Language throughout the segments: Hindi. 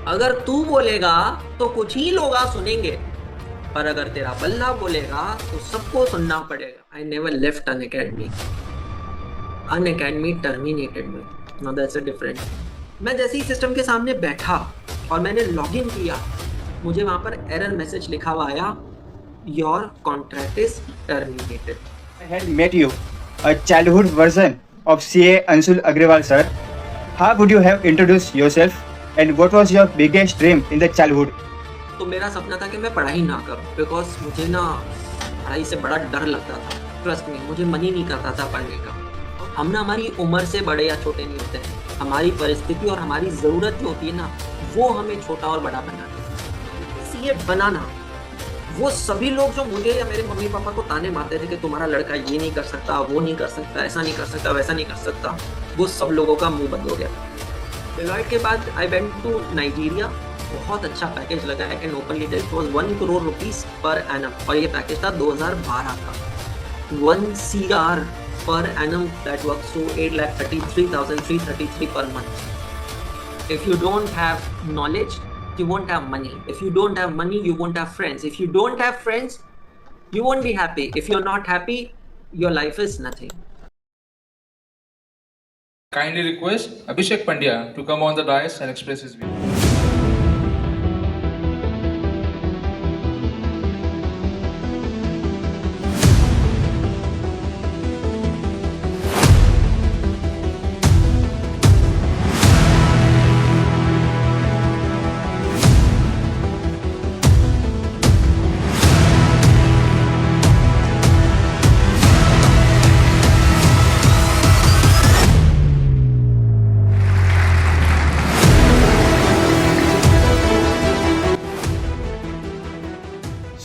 अगर तू बोलेगा तो कुछ ही लोग सुनेंगे, पर अगर तेरा बल्ला बोलेगा तो सबको सुनना पड़ेगा। I never left Unacademy terminated me. Now that's a different. मैं जैसे ही सिस्टम के सामने बैठा और मैंने लॉग इन किया, मुझे वहां पर एरर मैसेज लिखा हुआ आया, your contract is terminated. I had met you, a childhood version of CA Anshul Agrawal sir. How would you have introduced yourself and what was your biggest dream in the childhood? तो मेरा सपना था कि मैं पढ़ाई ना करूं, बिकॉज मुझे ना पढ़ाई से बड़ा डर लगता था। ट्रस्ट में मुझे मन ही नहीं करता था पढ़ने का। हम ना हमारी उम्र से बड़े या छोटे नहीं होते हैं, हमारी परिस्थिति और हमारी ज़रूरत जो होती है ना, वो हमें छोटा और बड़ा बनाती है। सीए बनाना, वो सभी लोग जो मुझे या मेरे मम्मी पापा को ताने मारते थे कि तुम्हारा लड़का ये नहीं कर सकता, वो नहीं कर सकता, ऐसा नहीं कर सकता, वैसा नहीं कर सकता, वो सब लोगों का मुंह बंद हो गया। डिलॉयट के बाद आई वेंट टू नाइजीरिया। बहुत अच्छा पैकेज लगा। I can openly tell it was 1 crore rupees per annum, और ये पैकेज था 2012 का। 1 CR per annum, that works to 8,33,333 per month. If you don't have knowledge, you won't have money. If you don't have money, you won't have friends. If you don't have friends, you won't be happy. If you're not happy, your life is nothing. Kindly request Abhishek Pandya to come on the dais and express his view.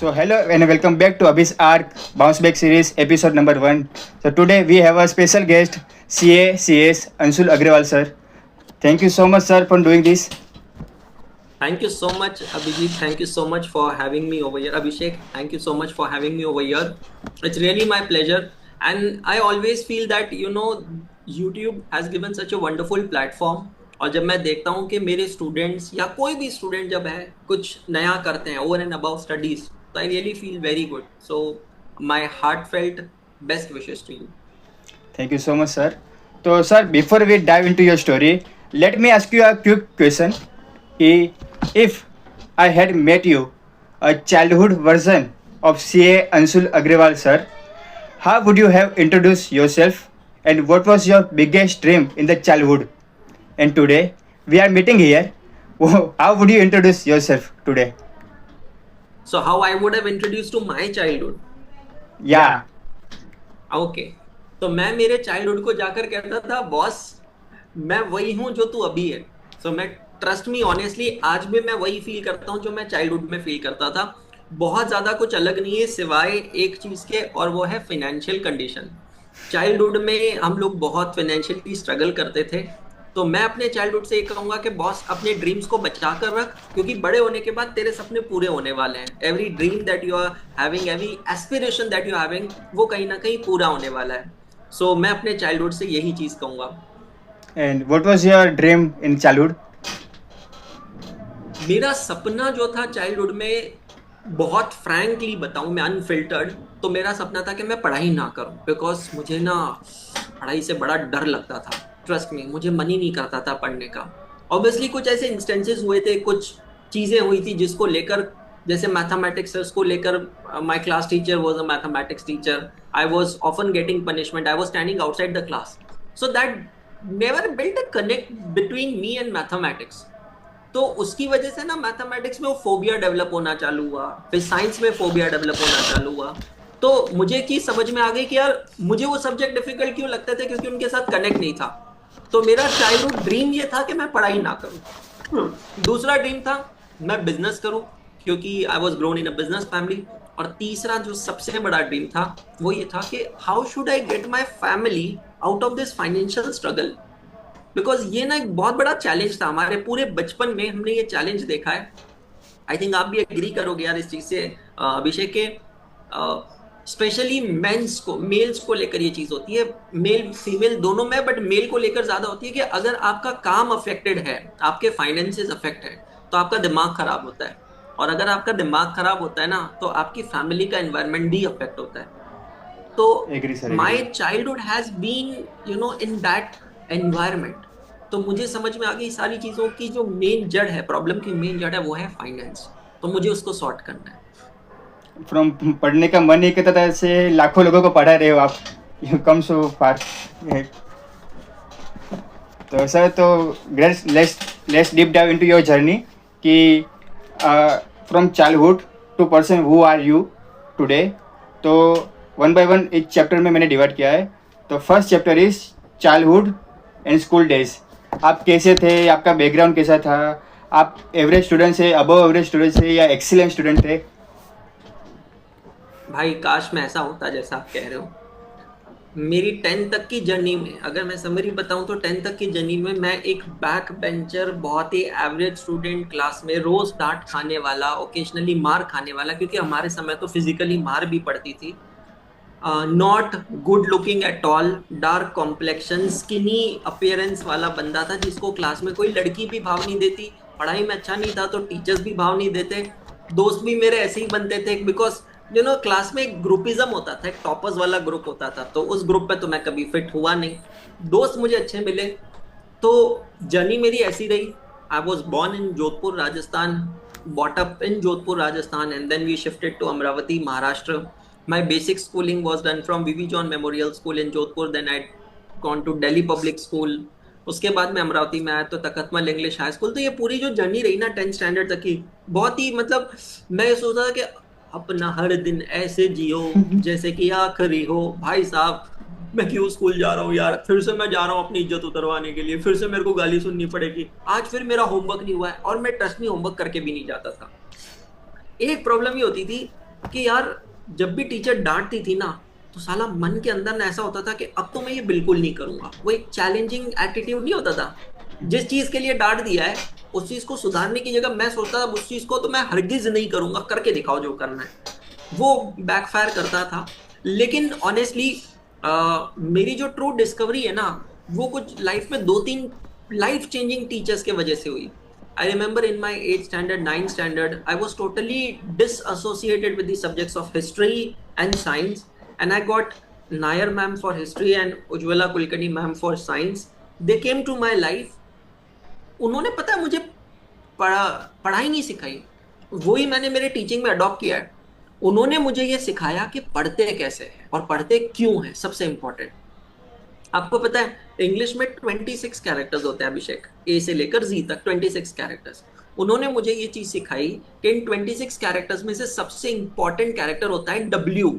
So hello and welcome back to Abyss Arc Bounce Back Series episode number 1. So today we have a special guest CS Anshul Agrawal sir. Thank you so much sir for doing this. Thank you so much, Abhijit. Thank you so much for having me over here. Abhishek, thank you so much for having me over here. It's really my pleasure. And I always feel that, YouTube has given such a wonderful platform. और जब मैं देखता हूँ कि मेरे स्टूडेंट्स या कोई भी स्टूडेंट जब है कुछ नया करते हैं ओवर एंड अबाउट स्टडीज, तो I really feel very good. So my heartfelt best wishes to you. Thank you so much sir. So sir, before we dive into your story, let me ask you a quick question. If I had met you, a childhood version of CA Anshul Agrawal sir, how would you have introduced yourself and what was your biggest dream in the childhood? And today we are meeting here. How would you introduce yourself today? So how I would have introduced to my childhood? Yeah. Okay. तो मैं मेरे चाइल्डहुड को जाकर कहता था, बॉस मैं वही हूँ जो तू अभी है. सो मैं, ट्रस्ट मी ऑनेस्टली, आज भी मैं वही फील करता हूँ जो मैं चाइल्डहुड में फील करता था. बहुत ज़्यादा कुछ अलग नहीं है सिवाय एक चीज़ के, और वो है फाइनेंशियल कंडीशन. चाइल्डहुड में हम लोग बहुत फाइनेंशियली स्ट्रगल करते थे. तो मैं अपने चाइल्डहुड से ये कहूँगा कि बॉस अपने ड्रीम्स को बचा कर रख, क्योंकि बड़े होने के बाद तेरे सपने पूरे होने वाले हैं. Every dream that you are having, every aspiration that you are having, वो कहीं ना कहीं पूरा होने वाला है. सो मैं अपने चाइल्डहुड से यही चीज़ कहूँगा. And what was your dream in childhood? मेरा सपना जो था चाइल्डहुड में, बहुत फ्रैंकली बताऊं मैं, अनफिल्टर्ड, तो मेरा सपना था कि मैं पढ़ाई ना करूं, बिकॉज मुझे ना पढ़ाई से बड़ा डर लगता था. ट्रस्ट में मुझे मन ही नहीं करता था पढ़ने का. ऑब्वियसली कुछ ऐसे इंस्टेंसेस हुए थे, कुछ चीज़ें हुई थी जिसको लेकर, जैसे मैथमेटिक्स है उसको लेकर, my class teacher was a mathematics teacher. I was often getting punishment. I was standing outside the class. So that never built a connect between me and mathematics. तो उसकी वजह से ना मैथमेटिक्स में वो फोबिया डेवलप होना चालू हुआ, फिर साइंस में फोबिया डेवलप होना चालू हुआ. तो मुझे एक चीज़ समझ में आ गई कि यार मुझे वो सब्जेक्ट डिफिकल्ट क्यों लगते थे, क्योंकि उनके साथ कनेक्ट नहीं था. तो मेरा चाइल्डहुड ड्रीम ये था कि मैं पढ़ाई ना करूँ. दूसरा ड्रीम था मैं बिजनेस करूँ, क्योंकि I was grown in a business family. और तीसरा जो सबसे बड़ा ड्रीम था वो ये था कि how should I get my family out of this financial struggle. Because ये ना एक बहुत बड़ा चैलेंज था. हमारे पूरे बचपन में हमने ये चैलेंज देखा है. आई थिंक आप भी एग्री करोगे यार इस चीज़ से, अभिषेक, के स्पेशली मेंस को, मेल्स को लेकर ये चीज़ होती है. मेल फीमेल दोनों में, बट मेल को लेकर ज़्यादा होती है कि अगर आपका काम अफेक्टेड है, आपके फाइनेंसेस अफेक्ट है, तो आपका दिमाग खराब होता है, और अगर आपका दिमाग खराब होता है ना तो आपकी फैमिली का एनवायरनमेंट भी अफेक्ट होता है। तो agree sir, agree. My childhood has been in that environment. तो मुझे समझ में आ गई सारी चीजों की जो मेन जड़ है, प्रॉब्लम की मेन जड़ है, वो है फाइनेंस। तो मुझे उसको सॉर्ट करना है। फ्रॉम पढ़ने का मन नहीं करता था, ऐसे लाखों लोगों को पढ़ा रहे हो आप। You come so far. तो सर, तो let's let's let's deep dive into your journey कि from childhood to person who are you today. तो वन बाय वन एक चैप्टर में मैंने डिवाइड किया है। तो first chapter is childhood and school days. आप कैसे थे, आपका बैकग्राउंड कैसा था, आप एवरेज स्टूडेंट से, अबव एवरेज स्टूडेंट से, या एक्सीलेंट स्टूडेंट थे? भाई काश मैं ऐसा होता जैसा आप कह रहे हो। मेरी 10th तक की जर्नी में अगर मैं समरी बताऊं तो 10th तक की जर्नी में मैं एक बैक बेंचर, बहुत ही एवरेज स्टूडेंट, क्लास में रोज डांट खाने वाला, ओकेजनली मार खाने वाला, क्योंकि हमारे समय तो फिजिकली मार भी पड़ती थी। Not good looking at all, dark complexion, skinny appearance वाला बंदा था जिसको क्लास में कोई लड़की भी भाव नहीं देती। पढ़ाई में अच्छा नहीं था तो टीचर्स भी भाव नहीं देते। दोस्त भी मेरे ऐसे ही बनते थे, बिकॉज क्लास में एक ग्रुपिज्म होता था, एक टॉपर्स वाला ग्रुप होता था, तो उस ग्रुप पे तो मैं कभी फिट हुआ नहीं। दोस्त मुझे अच्छे मिले। तो जर्नी मेरी ऐसी रही। I was born in Jodhpur Rajasthan, brought up in Jodhpur, Rajasthan, and then we shifted to Amravati, Maharashtra. My basic schooling was done from VV John Memorial School in Jodhpur. Then I'd gone to Delhi Public School. उसके बाद मैं अमरावती में आया तो तकतमल इंग्लिश हाई स्कूल। तो ये पूरी जो जर्नी रही ना 10th स्टैंडर्ड तक की, बहुत ही मतलब मैं ये सोचता था कि अपना हर दिन ऐसे जियो जैसे कि आखिरी हो। भाई साहब, मैं क्यों स्कूल जा रहा हूँ यार, फिर से मैं जा रहा हूँ अपनी इज्जत उतरवाने के लिए, फिर से मेरे को गाली सुननी पड़ेगी। आज फिर मेरा होमवर्क नहीं हुआ है, और मैं ट्रस्ट नहीं होमवर्क करके भी नहीं जाता था। एक प्रॉब्लम ये होती थी कि यार जब भी टीचर डांटती थी ना तो साला मन के अंदर ना ऐसा होता था कि अब तो मैं ये बिल्कुल नहीं करूंगा। वो एक चैलेंजिंग एटीट्यूड नहीं होता था। जिस चीज के लिए डांट दिया है उस चीज को सुधारने की जगह मैं सोचता था उस चीज को तो मैं हरगिज नहीं करूंगा, करके दिखाओ जो करना है। वो बैकफायर करता था। लेकिन ऑनेस्टली मेरी जो ट्रू डिस्कवरी है ना, वो कुछ लाइफ में 2-3 लाइफ चेंजिंग टीचर्स के वजह से हुई। I remember in my 8th standard, 9th standard, I was totally disassociated with the subjects of history and science, and I got Nair ma'am for history and Ujjwala Kulkarni ma'am for science. They came to my life. उन्होंने पता है मुझे पढ़ाई नहीं सिखाई, वही मैंने मेरे टीचिंग में अडॉप्ट किया है। उन्होंने मुझे ये सिखाया कि पढ़ते कैसे हैं और पढ़ते क्यों हैं, सबसे इंपॉर्टेंट। आपको पता है इंग्लिश में 26 कैरेक्टर्स होते हैं अभिषेक, ए से लेकर जी तक 26 कैरेक्टर्स। उन्होंने मुझे ये चीज सिखाई कि इन 26 कैरेक्टर्स में से सबसे इंपॉर्टेंट कैरेक्टर होता है डब्ल्यू,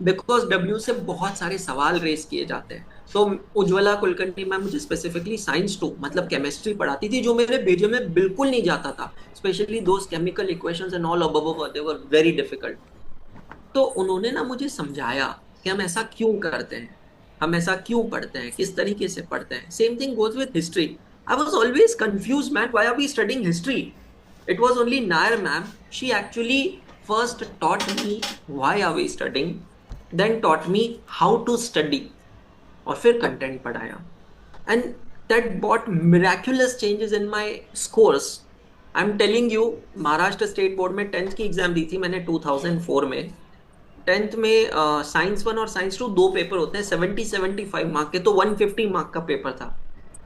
बिकॉज डब्ल्यू से बहुत सारे सवाल रेस किए जाते हैं। तो उज्ज्वला कुलकर्णी मैम मुझे स्पेसिफिकली साइंस 2 मतलब केमिस्ट्री पढ़ाती थी, जो मेरे भेजे में बिल्कुल नहीं जाता था, specially those chemical equations and all above, they were very difficult. तो उन्होंने ना मुझे समझाया कि हम ऐसा क्यों करते हैं, हम ऐसा क्यों पढ़ते हैं, किस तरीके से पढ़ते हैं। Same thing goes with history. I was always confused man, why are we studying history. It was only Nair ma'am, she actually first taught me why are we studying, then taught me how to study, और फिर कंटेंट पढ़ाया। And that brought miraculous changes in my scores. I am telling you, Maharashtra state board में 10th की एग्जाम दी थी मैंने 2004 में। 10th में साइंस 1 और साइंस 2 दो पेपर होते हैं 70-75 मार्क के, तो 150 मार्क का पेपर था।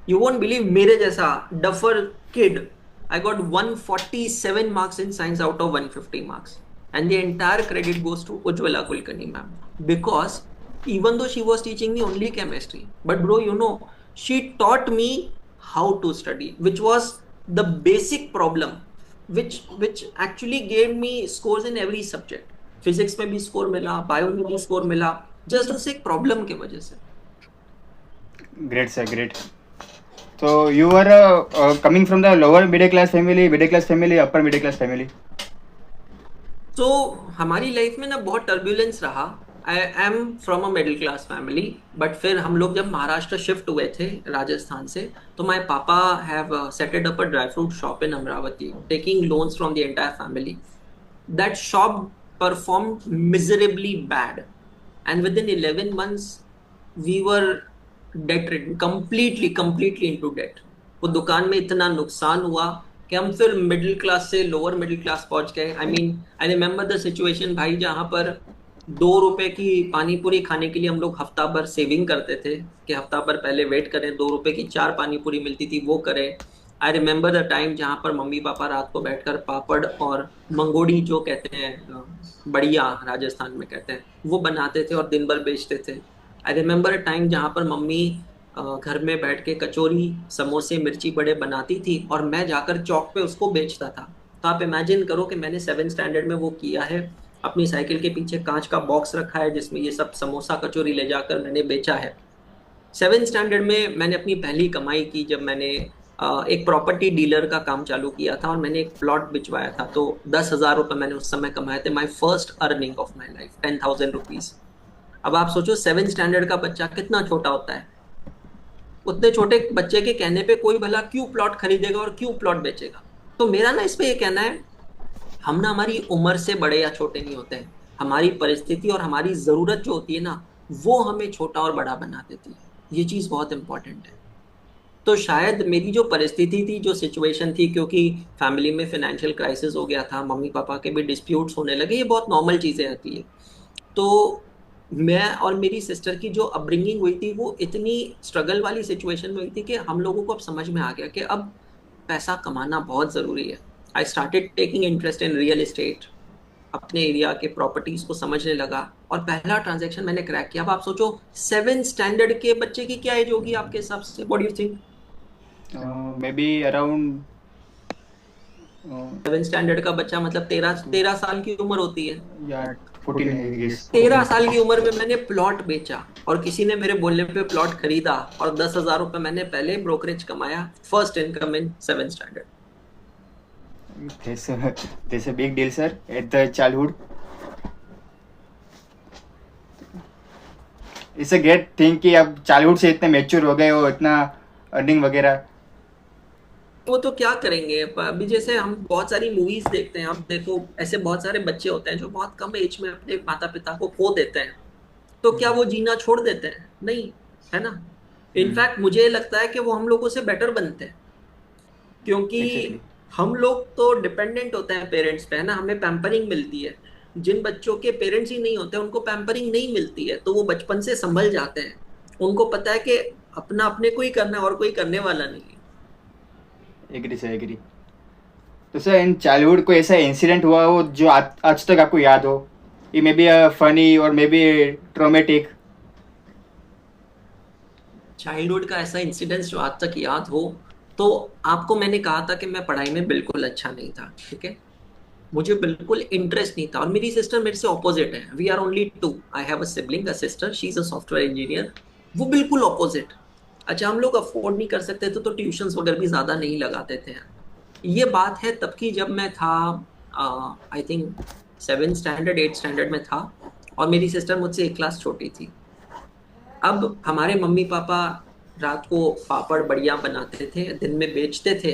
यू वोंट बिलीव, मेरे जैसा duffer kid, I got 147 marks in science out of 150 marks, and the entire credit goes to Ujjwala Kulkarni ma'am, because even though she was teaching me only chemistry, but bro, she taught me how to study, which was the basic problem, which actually gave me scores in every subject. Physics में भी स्कोर मिला, बायो में भी स्कोर मिला, जस्ट उस एक प्रॉब्लम की वजह से। Great sir, great. तो you are coming from the lower middle class family, upper middle class family? तो हमारी लाइफ में ना बहुत टर्बुलेंस रहा। I am from a middle class family, but फिर हम लोग जब महाराष्ट्र शिफ्ट हुए थे राजस्थान से, तो माई पापा have settled up a dry fruit shop in Amravati, taking loans from the entire family. That shop performed miserably bad, and within 11 months we were debt ridden, completely into debt. वो दुकान में इतना नुकसान हुआ कि हम फिर मिडिल क्लास से लोअर मिडिल क्लास पहुंच गए। आई रिमेम्बर द सिचुएशन भाई, जहां पर 2 रुपए की पानी पूरी खाने के लिए हम लोग हफ्ता भर सेविंग करते थे, कि हफ्ता भर पहले वेट करें, 2 रुपए की 4 पानी पूरी मिलती थी वो करें। आई रिमेम्बर द टाइम जहां पर मम्मी पापा रात को बैठकर पापड़ और मंगोड़ी जो कहते हैं, बढ़िया राजस्थान में कहते हैं, वो बनाते थे और दिन भर बेचते थे। आई रिमेम्बर अ टाइम जहां पर मम्मी घर में बैठ के कचौरी समोसे मिर्ची बड़े बनाती थी और मैं जाकर चौक पे उसको बेचता था। तो आप इमेजिन करो कि मैंने 7 स्टैंडर्ड में वो किया है। अपनी साइकिल के पीछे कांच का बॉक्स रखा है जिसमें ये सब समोसा कचौरी ले जाकर मैंने बेचा है। 7 स्टैंडर्ड में मैंने अपनी पहली कमाई की जब मैंने एक प्रॉपर्टी डीलर का काम चालू किया था और मैंने एक प्लॉट बिचवाया था, तो 10,000 रुपये मैंने उस समय कमाए थे। My first earning of my life, 10,000 rupees. अब आप सोचो 7 स्टैंडर्ड का बच्चा कितना छोटा होता है। उतने छोटे बच्चे के कहने पे कोई भला क्यों प्लॉट खरीदेगा और क्यों प्लॉट बेचेगा। तो मेरा ना इस पे ये कहना है, हम ना हमारी उम्र से बड़े या छोटे नहीं होते हैं, हमारी परिस्थिति और हमारी जरूरत जो होती है ना, वो हमें छोटा और बड़ा बना देती है। ये चीज बहुत इंपॉर्टेंट है। तो शायद मेरी जो परिस्थिति थी, जो सिचुएशन थी, क्योंकि फैमिली में फाइनेंशियल क्राइसिस हो गया था, मम्मी पापा के भी डिस्प्यूट्स होने लगे, ये बहुत नॉर्मल चीजें आती है। तो मैं और मेरी सिस्टर की जो अपब्रिंगिंग हुई थी वो इतनी स्ट्रगल वाली सिचुएशन में हुई थी कि हम लोगों को अब समझ में आ गया कि अब पैसा कमाना बहुत जरूरी है। I started taking interest in real estate, अपने एरिया के प्रॉपर्टीज को समझने लगा और पहला ट्रांजैक्शन मैंने क्रैक किया। अब आप सोचो 7 स्टैंडर्ड के बच्चे की क्या एज होगी आपके हिसाब से, what do you think? May be around 7 standard का बच्चा मतलब 13 साल की उम्र होती है। या 14 आई गेस। 13 साल की उम्र में मैंने प्लॉट बेचा और किसी ने मेरे बोलने पे प्लॉट खरीदा और 10,000 रुपये मैंने पहले ब्रोकरेज कमाया। First income in 7 standard. That's a big deal, sir, at the childhood. It's a great thing कि अब चाइल्डहुड से इतने मैच्योर हो गए हो, इतना अर्निंग वगैरह। वो तो क्या करेंगे, अभी जैसे हम बहुत सारी मूवीज देखते हैं, आप देखो ऐसे बहुत सारे बच्चे होते हैं जो बहुत कम एज में अपने माता पिता को खो देते हैं। तो क्या वो जीना छोड़ देते हैं? नहीं, है ना। इनफैक्ट मुझे लगता है कि वो हम लोगों से बेटर बनते हैं, क्योंकि Exactly. हम लोग तो डिपेंडेंट होते हैं पेरेंट्स पे, है ना, हमें पैम्परिंग मिलती है। जिन बच्चों के पेरेंट्स ही नहीं होते उनको पैम्परिंग नहीं मिलती है, तो वो बचपन से संभल जाते हैं। उनको पता है कि अपना अपने को ही करना है और कोई करने वाला नहीं है। Agree sir, agree. तो सर इन चाइल्डहुड कोई ऐसा इंसिडेंट हुआ हो जो आज तक आपको याद हो? ये मे बी फनी और मे बी ट्रॉमेटिक। चाइल्डहुड का ऐसा इंसिडेंस जो आज तक याद हो, तो आपको मैंने कहा था कि मैं पढ़ाई में बिल्कुल अच्छा नहीं था, ठीक है। मुझे बिल्कुल इंटरेस्ट नहीं था और मेरी सिस्टर मेरे से ऑपोजिट है। We are only two, I have a sibling, a sister, she is a software engineer. वो बिल्कुल ऑपोजिट। अच्छा, हम लोग अफोर्ड नहीं कर सकते थे तो ट्यूशंस वगैरह भी ज़्यादा नहीं लगाते थे। ये बात है तब की, जब मैं था आई थिंक 7 स्टैंडर्ड 8 स्टैंडर्ड में था और मेरी सिस्टर मुझसे 1 क्लास छोटी थी। अब हमारे मम्मी पापा रात को पापड़ बढ़िया बनाते थे, दिन में बेचते थे,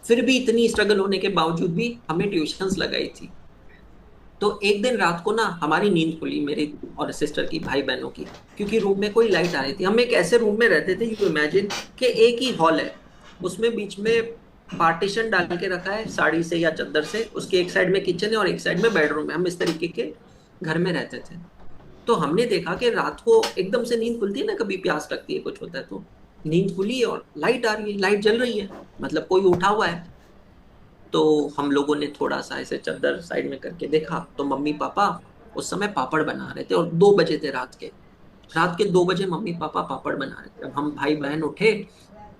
फिर भी इतनी स्ट्रगल होने के बावजूद भी हमें ट्यूशंस लगाई थी। तो एक दिन रात को ना हमारी नींद खुली, मेरी और सिस्टर की, भाई बहनों की, क्योंकि रूम में कोई लाइट आ रही थी। हम एक ऐसे रूम में रहते थे, यू इमेजिन, कि एक ही हॉल है, उसमें बीच में पार्टीशन डाल के रखा है साड़ी से या चादर से, उसके एक साइड में किचन है और एक साइड में बेडरूम है। हम इस तरीके के घर में रहते थे। तो हमने देखा कि रात को एकदम से नींद खुलती है ना, कभी प्यास लगती है, कुछ होता है, तो नींद खुली है और लाइट आ रही है, लाइट जल रही है, मतलब कोई उठा हुआ है। तो हम लोगों ने थोड़ा सा ऐसे चादर साइड में करके देखा तो मम्मी पापा उस समय पापड़ बना रहे थे और 2 बजे थे रात के 2 बजे मम्मी पापा पापड़ बना रहे थे। अब हम भाई बहन उठे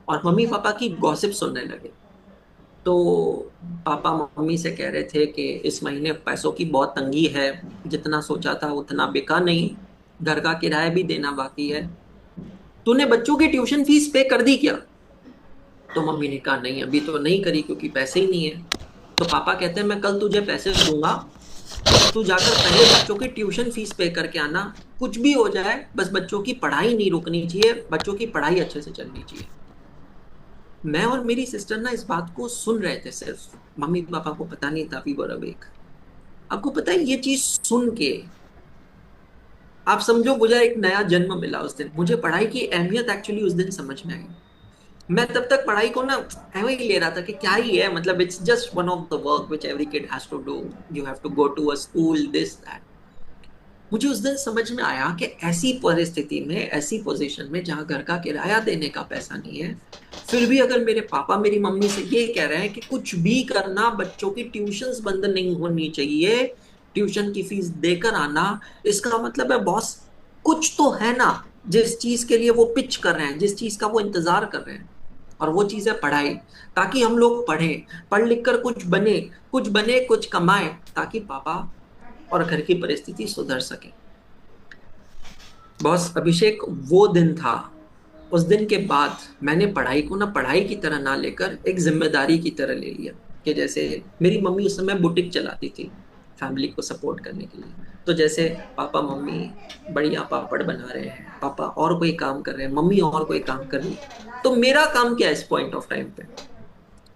और मम्मी पापा की गॉसिप सुनने लगे। तो पापा मम्मी से कह रहे थे कि इस महीने पैसों की बहुत तंगी है, जितना सोचा था उतना बिका नहीं, घर का किराया भी देना बाकी है, तूने बच्चों की ट्यूशन फीस पे कर दी क्या? तो मम्मी ने कहा नहीं, अभी तो नहीं करी क्योंकि पैसे ही नहीं है। तो पापा कहते हैं मैं कल तुझे पैसे दूंगा, तू जाकर पहले बच्चों की ट्यूशन फीस पे करके आना, कुछ भी हो जाए बस बच्चों की पढ़ाई नहीं रुकनी चाहिए, बच्चों की पढ़ाई अच्छे से चलनी चाहिए। मैं और मेरी सिस्टर ना इस बात को सुन रहे थे, सिर्फ मम्मी पापा को पता नहीं था, वी वर अवेक। आपको पता है, ये चीज सुन के आप समझो मुझे एक नया जन्म मिला उस दिन। मुझे पढ़ाई की अहमियत एक्चुअली उस दिन समझ में आई। मैं तब तक पढ़ाई को ना ऐਵੇਂ ही ले रहा था कि क्या ही है, मतलब it's just one of the work which every kid has to do, you have to go to a school, this that. मुझे उस दिन समझ में आया कि ऐसी परिस्थिति में, ऐसी पोजीशन में जहां घर का किराया देने का पैसा नहीं है, फिर भी अगर मेरे पापा मेरी मम्मी से ये कह रहे हैं कि कुछ भी करना, बच्चों की ट्यूशंस बंद नहीं होनी चाहिए, ट्यूशन की फीस देकर आना, इसका मतलब है बॉस कुछ तो है ना जिस चीज के लिए वो पिच कर रहे हैं, जिस चीज का वो इंतजार कर रहे हैं। और वो चीज है पढ़ाई, ताकि हम लोग पढ़ें, पढ़ लिख कर कुछ बने, कुछ कमाए, ताकि पापा और घर की परिस्थिति सुधर सके। बॉस अभिषेक, वो दिन था, उस दिन के बाद मैंने पढ़ाई को ना पढ़ाई की तरह ना लेकर एक जिम्मेदारी की तरह ले लिया। कि जैसे मेरी मम्मी उस समय बुटीक चलाती थी फैमिली को सपोर्ट करने के लिए, तो जैसे पापा मम्मी बढ़िया पापड़ बना रहे हैं, पापा और कोई काम कर रहे हैं, मम्मी और कोई काम कर रही है, तो मेरा काम क्या है इस पॉइंट ऑफ टाइम पे?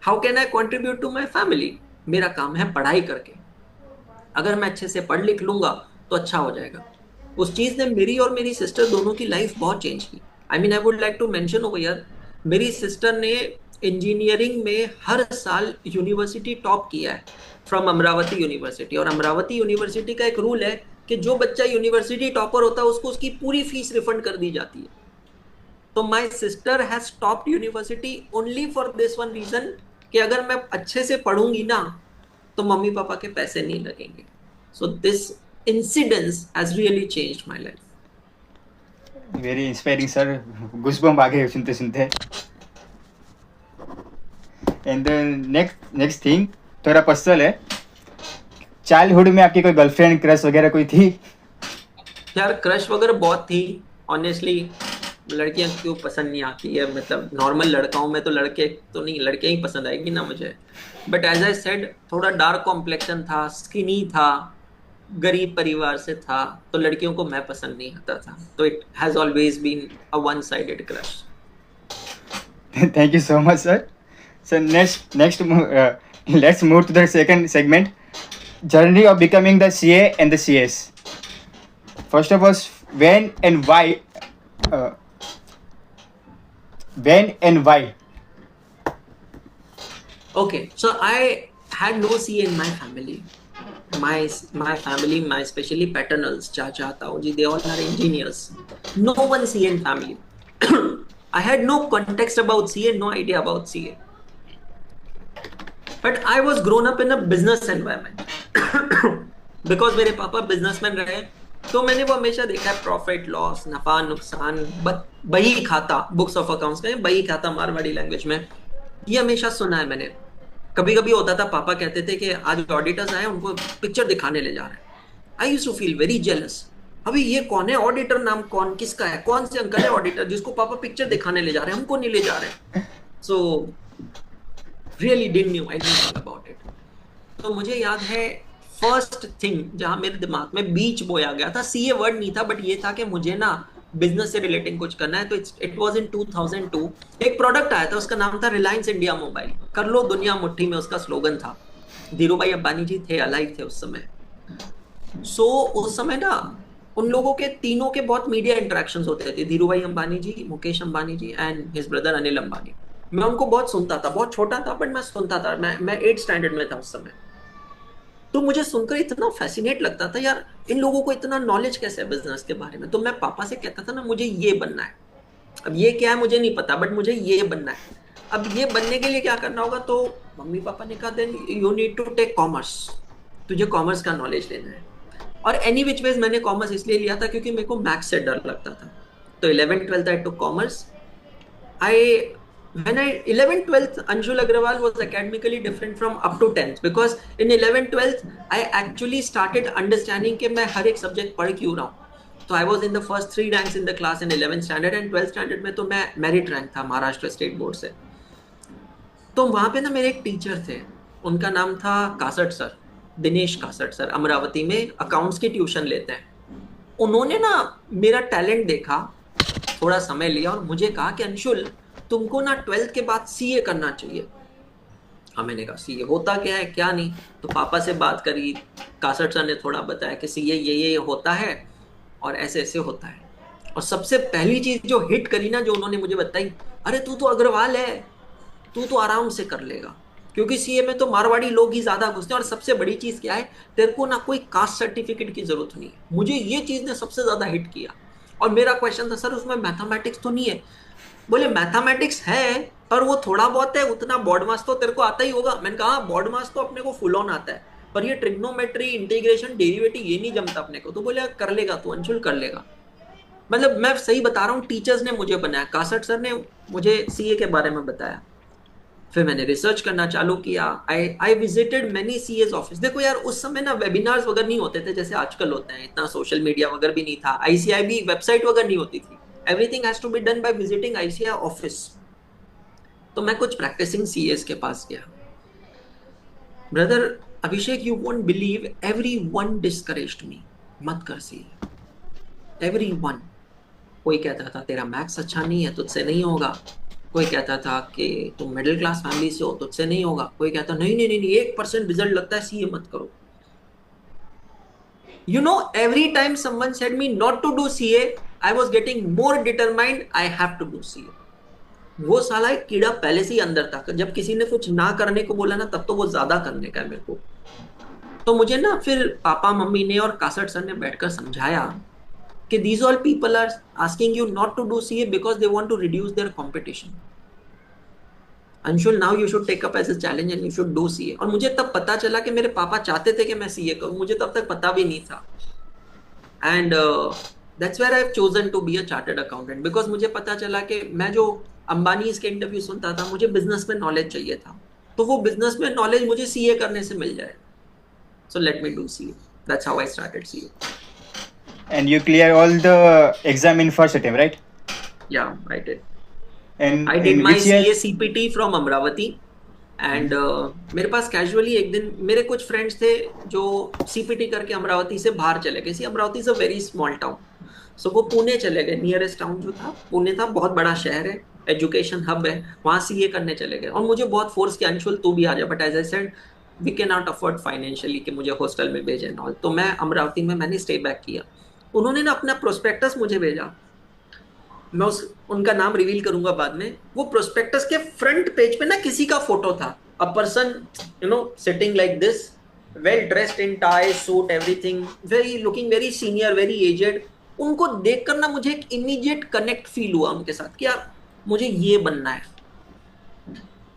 How can I contribute to my family? मेरा काम है पढ़ाई करके, अगर मैं अच्छे से पढ़ लिख लूंगा तो अच्छा हो जाएगा। उस चीज ने मेरी और मेरी सिस्टर दोनों की लाइफ बहुत चेंज की। I mean I would like to mention over here, मेरी सिस्टर ने इंजीनियरिंग में हर साल यूनिवर्सिटी टॉप किया है फ्रॉम अमरावती यूनिवर्सिटी। और अमरावती यूनिवर्सिटी का एक रूल है कि जो बच्चा यूनिवर्सिटी टॉपर होता है उसको उसकी पूरी फीस रिफंड कर दी जाती है। तो my sister has topped university only for this one reason, कि अगर मैं अच्छे से पढ़ूंगी ना तो मम्मी पापा के पैसे नहीं लगेंगे। So this incidence has really changed my life. Very inspiring sir, goosebump आ गए सुनते सुनते। एंड नेक्स्ट थिंग थोड़ा पर्सनल है, चाइल्डहुड में आपकी कोई गर्लफ्रेंड क्रश वगैरह कोई थी? यार क्रश वगैरह बहुत थी ऑनेस्टली। लड़कियां क्यों पसंद नहीं आती है, मतलब नॉर्मल लड़काओं में तो लड़के तो नहीं, लड़के ही पसंद आएगी ना मुझे। बट एज आई सेड, थोड़ा डार्क कॉम्प्लेक्शन था, स्किनी था, गरीब परिवार से था, तो लड़कियों को मैं पसंद नहीं आता था। तो it has always been a one sided crush. Thank you so much sir. Sir next let's move to the second segment, journey of becoming the CA and the CS. First of all, when and why uh, when and why? Okay, so I had no CA in my family. My family, my especially paternals, chacha, tauji, they all are engineers. No one CA in family. I had no context about CA, no idea about CA. But I was grown up in a business environment. Because मेरे पापा बिजनेसमैन रहे, तो मैंने वो हमेशा देखा है, प्रॉफिट लॉस, नफा नुकसान, बही खाता, बुक्स ऑफ अकाउंट्स में बही खाता मारवाड़ी लैंग्वेज में, ये हमेशा सुना है मैंने। कभी कभी होता था, पापा कहते थे कि आज ऑडिटर्स आए, उनको पिक्चर दिखाने ले जा रहे हैं। I used to feel very jealous, अभी ये कौन है ऑडिटर, नाम कौन किसका है, कौन से अंकल है ऑडिटर जिसको पापा पिक्चर दिखाने ले जा रहे हैं, हमको नहीं ले जा रहे हैं। So really didn't knew anything about it. तो मुझे याद है फर्स्ट थिंग जहां मेरे दिमाग में बीच बोया गया था, सीए वर्ड नहीं था, बट ये था कि मुझे ना बिजनेस से रिलेटिंग कुछ करना है। तो इट वाज इन 2002, एक प्रोडक्ट आया था, उसका नाम था रिलायंस इंडिया मोबाइल, कर लो दुनिया मुट्ठी में, उसका स्लोगन था। धीरू भाई अंबानी जी थे, अलाइव थे उस समय। सो उस समय ना उन लोगों के तीनों के बहुत मीडिया इंटरेक्शंस होते थे, Dhiru bhai Ambani ji, Mukesh Ambani ji and his brother Anil Ambani. मैं उनको बहुत सुनता था, बहुत छोटा था बट मैं सुनता था। मैं 8th स्टैंडर्ड में था उस समय। तो मुझे सुनकर इतना फैसिनेट लगता था, यार इन लोगों को इतना नॉलेज कैसे है बिजनेस के बारे में। तो मैं पापा से कहता था ना, मुझे ये बनना है। अब ये क्या है मुझे नहीं पता, बट मुझे ये बनना है। अब ये बनने के लिए क्या करना होगा? तो मम्मी पापा ने कहा, then you need to take commerce, तुझे कॉमर्स का नॉलेज लेना है। और एनी विच वेज मैंने कॉमर्स इसलिए लिया था क्योंकि मेरे को मैथ्स से डर लगता था। तो 11th 12th I took commerce. When I 11th 12th, Anshul Agrawal was academically different from up to 10th, because in 11th 12th I actually started understanding कि मैं हर एक सब्जेक्ट पढ़ क्यों रहा हूँ। तो I was in the first 3 ranks in the class in 11th standard, and 12th standard में तो मैं मेरिट रैंक था महाराष्ट्र स्टेट बोर्ड से। तो वहाँ पे ना मेरे एक टीचर थे, उनका नाम था caste sir, Dinesh caste sir, Amravati में अकाउंट्स की ट्यूशन लेते हैं। उन्होंने ना मेरा टैलेंट देखा, थोड़ा समय लिया और मुझे कहा कि अंशुल तुमको ना 12th के बाद सीए करना चाहिए। हाँ, मैंने कहा सीए होता क्या है क्या नहीं। तो पापा से बात करी, कासट सर ने थोड़ा बताया कि सीए ये होता है और ऐसे ऐसे होता है। और सबसे पहली चीज जो हिट करी ना, जो उन्होंने मुझे बताई, अरे तू तो अग्रवाल है, तू तो आराम से कर लेगा, क्योंकि सीए में तो मारवाड़ी लोग ही ज्यादा घुसते हैं। और सबसे बड़ी चीज क्या है, तेरे को ना कोई कास्ट सर्टिफिकेट की जरूरत नहीं है। मुझे ये चीज ने सबसे ज्यादा हिट किया। और मेरा क्वेश्चन था, सर उसमें मैथमेटिक्स तो नहीं है? बोले मैथमेटिक्स है, पर वो थोड़ा बहुत है, उतना बॉड मास तो तेरे को आता ही होगा। मैंने कहा बॉड मास तो अपने को फुल ऑन आता है, पर ये ट्रिग्नोमेट्री, इंटीग्रेशन, डेरिवेटिव ये नहीं जमता अपने को। तो बोले कर लेगा तू अंशुल, कर लेगा। मतलब मैं सही बता रहा हूँ, टीचर्स ने मुझे बनाया, कासट सर ने मुझे सीए के बारे में बताया। फिर मैंने रिसर्च करना चालू किया। I I visited many CS office. देखो यार, उस समय ना वेबिनार्स वगैरह नहीं होते थे जैसे आजकल होते हैं, इतना सोशल मीडिया वगैरह भी नहीं था, आईसीआईबी वेबसाइट वगैरह नहीं होती थी। Everything has to be done by visiting ICI office. तो मैं कुछ प्रैक्टिसिंग सीएस के पास गया। Brother Abhishek, you won't believe, every one discouraged me, मत कर सीए, एवरी वन। कोई कहता था तेरा मैथ्स अच्छा नहीं है, तुझसे नहीं होगा। कोई कहता था कि तुम मिडिल क्लास फैमिली से हो, तुझसे नहीं होगा। कोई कहता नहीं नहीं नहीं नहीं, 1% रिजल्ट लगता है, सीए मत करो। You know, every time someone said me not to do CA, I was getting more determined, I have to do CA. वो साला एक कीड़ा पहले से ही अंदर था, जब किसी ने कुछ ना करने को बोला ना, तब तो वो ज्यादा करने का है मेरे को। तो मुझे ना फिर पापा मम्मी ने और कासट सर ने बैठकर समझाया कि these all people are asking you not to do CA because they want to reduce their competition. Anshul, now you should take up as a challenge and you should do CA. और मुझे तब पता चला कि मेरे पापा चाहते थे कि मैं सीए करूं, मुझे तब तक पता भी नहीं था। And that's where I have chosen to be a chartered accountant, because मुझे पता चला कि मैं जो अंबानी के इंटरव्यू सुनता था, मुझे बिजनेस में नॉलेज चाहिए था, तो वो बिजनेस में नॉलेज मुझे सीए करने से मिल जाए। So let me do CA, that's how I started CA. And you clear all the exam in first attempt, right? या I did. And I did in my which year? CA CPT from Amravati. And मेरे पास कैजुअली एक दिन मेरे कुछ फ्रेंड्स थे जो सीपीटी करके अमरावती से बाहर चले गए। See Amravati is a very small town, so वो पुणे चले गए। नियरेस्ट टाउन जो था पुणे था, बहुत बड़ा शहर है, एजुकेशन हब है, वहाँ सीए करने चले गए। और मुझे बहुत फोर्स किया, अंशुल तू भी आ जा, but as I said we can not afford financially कि मुझे हॉस्टल में भेजे एंड ऑल। तो मैं अमरावती में मैंने स्टे बैक किया। उन्होंने ना अपना प्रोस्पेक्टस मुझे भेजा, मैं उनका नाम रिवील करूंगा बाद में। वो प्रोस्पेक्टस के फ्रंट पेज पे ना किसी का फोटो था, a person sitting like this, well dressed in tie suit everything, very looking very senior, very aged. उनको देखकर ना मुझे एक इमीडिएट कनेक्ट फील हुआ उनके साथ कि यार मुझे ये बनना है।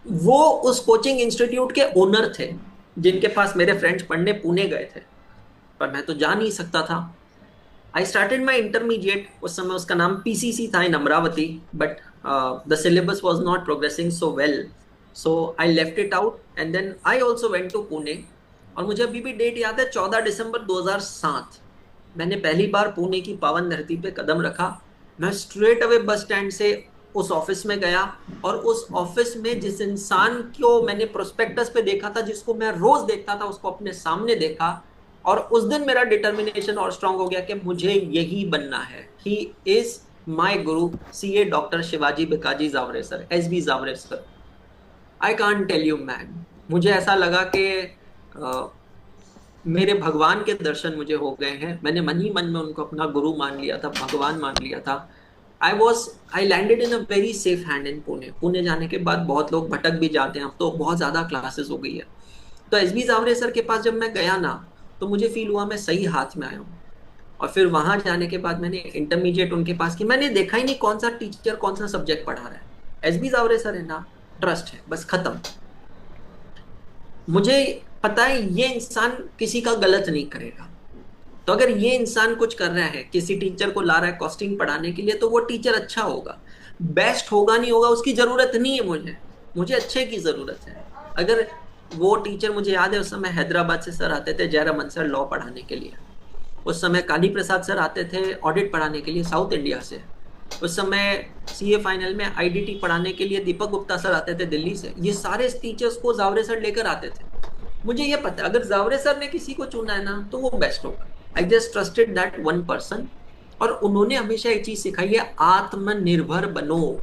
वो उस कोचिंग इंस्टीट्यूट के ओनर थे जिनके पास मेरे फ्रेंड्स पढ़ने पुणे गए थे, पर मैं तो जा नहीं सकता था। I started my intermediate, उस समय उसका नाम PCC था in Amravati, but the syllabus was not progressing so well, so I left it out and then I also went to Pune। और मुझे अभी भी डेट याद है, 14 दिसंबर 2007 मैंने पहली बार पुणे की पावन धरती पे कदम रखा। मैं स्ट्रेट अवे बस स्टैंड से उस ऑफिस में गया, और उस ऑफिस में जिस इंसान को मैंने प्रोस्पेक्टस पे देखा था, जिसको मैं रोज देखता था, उसको अपने सामने देखा। और उस दिन मेरा डिटर्मिनेशन और स्ट्रांग हो गया कि मुझे यही बनना है। ही is my guru, CA doctor Shivaji Bhikaji Jaware sir, SB Jaware sir. I can't tell you man, मुझे ऐसा लगा कि मेरे भगवान के दर्शन मुझे हो गए हैं। मैंने मन ही मन में उनको अपना गुरु मान लिया था, भगवान मान लिया था। I landed in a very safe hand in Pune. Pune जाने के बाद बहुत लोग भटक भी जाते हैं, अब तो बहुत ज्यादा क्लासेस हो गई है। तो एसबी जावरे सर के पास जब मैं गया ना, तो मुझे फील हुआ मैं सही हाथ में आया हूँ। और फिर वहां जाने के बाद मैंने इंटरमीडिएट उनके पास की, मैंने देखा ही नहीं कौन सा टीचर कौन सा सब्जेक्ट पढ़ा रहा है। एसबी जावरे सर है ना, ट्रस्ट है, बस खत्म। मुझे पता है ये इंसान किसी का गलत नहीं करेगा। तो अगर ये इंसान कुछ कर रहा है, किसी टीचर को ला रहा है कॉस्टिंग पढ़ाने के लिए, तो वो टीचर अच्छा होगा। बेस्ट होगा नहीं होगा उसकी जरूरत नहीं है, मुझे अच्छे की जरूरत है। अगर वो टीचर, मुझे याद है उस समय हैदराबाद से सर आते थे, जयरामन सर लॉ पढ़ाने के लिए। उस समय काली प्रसाद सर आते थे ऑडिट पढ़ाने के लिए साउथ इंडिया से। उस समय सीए फाइनल में आईडीटी पढ़ाने के लिए दीपक गुप्ता सर आते थे दिल्ली से। ये सारे टीचर्स को जावरे सर लेकर आते थे। मुझे ये पता है अगर जावरे सर ने किसी को चुना है ना, तो वो बेस्ट होगा। I just trusted that one person. और उन्होंने हमेशा एक चीज सिखाई है, आत्मनिर्भर बनो,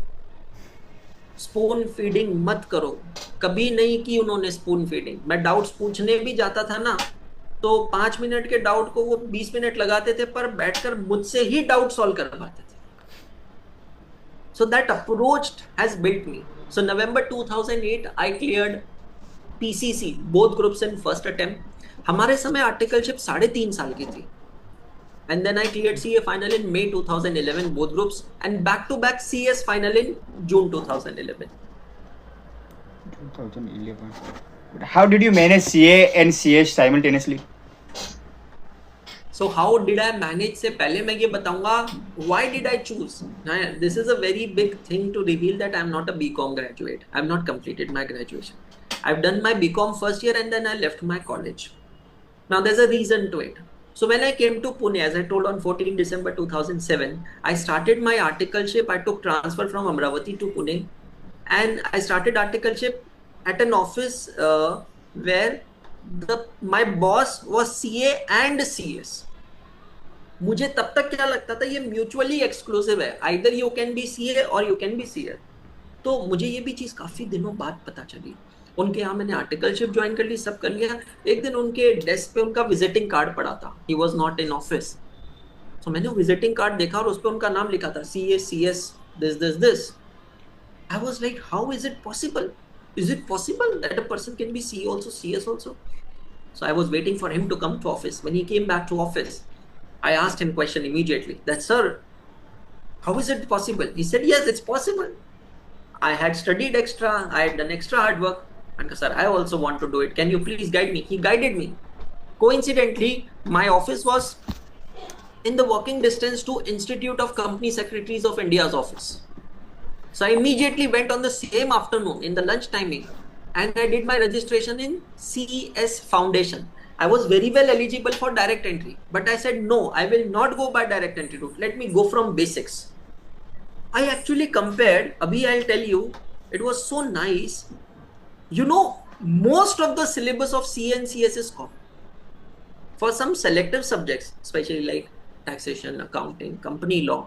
स्पून फीडिंग मत करो। कभी नहीं की उन्होंने स्पून फीडिंग। मैं डाउट्स पूछने भी जाता था ना, तो 5 मिनट के डाउट को वो 20 मिनट लगाते थे, पर बैठकर मुझसे ही डाउट सॉल्व करवाते थे। So that approach has built me. So November 2008, I cleared PCC, both groups in first attempt. हमारे समय आर्टिकलशिप 3.5 साल की थी. And then I cleared CA final in May 2011, both groups, and back-to-back CS final in June 2011. 2011. How did you manage CA and CS simultaneously? So how did I manage से पहले मैं ये बताऊंगा why did I choose. Now, this is a very big thing to reveal that I am not a BCom graduate. I have not completed my graduation. I've done my BCom first year and then I left my college. Now there's a reason to it. So when I came to Pune, as I told on 14 December 2007, I started my articleship. I took transfer from Amravati to Pune, and I started articleship at an office where my boss was CA and CS. मुझे तब तक क्या लगता था ये म्यूचुअली एक्सक्लूसिव है, either you can B CA और यू कैन बी सीए. तो मुझे ये भी चीज काफी दिनों बाद पता चली. उनके यहाँ मैंने आर्टिकलशिप ज्वाइन कर ली, सब कर लिया. एक दिन उनके डेस्क पे उनका विजिटिंग कार्ड पड़ा था. He was not in office. तो मैंने विजिटिंग कार्ड देखा और उस पे उनका नाम लिखा था CA CS this this this. I was like how is it possible? Is it possible that a person can be CE also, CS also? So I was waiting for him to come to office. When he came back to office, I asked him question immediately. That, sir, how is it possible? He said, yes, it's possible. I had studied extra. I had done extra hard work. And sir, I also want to do it. Can you please guide me? He guided me. Coincidentally, my office was in the walking distance to Institute of Company Secretaries of India's office. So I immediately went on the same afternoon in the lunch timing and I did my registration in CES Foundation. I was very well eligible for direct entry, but I said no, I will not go by direct entry route. Let me go from basics. I actually compared, abhi I'll tell you, it was so nice. You know, most of the syllabus of CA and CS is common. For some selective subjects, especially like taxation, accounting, company law,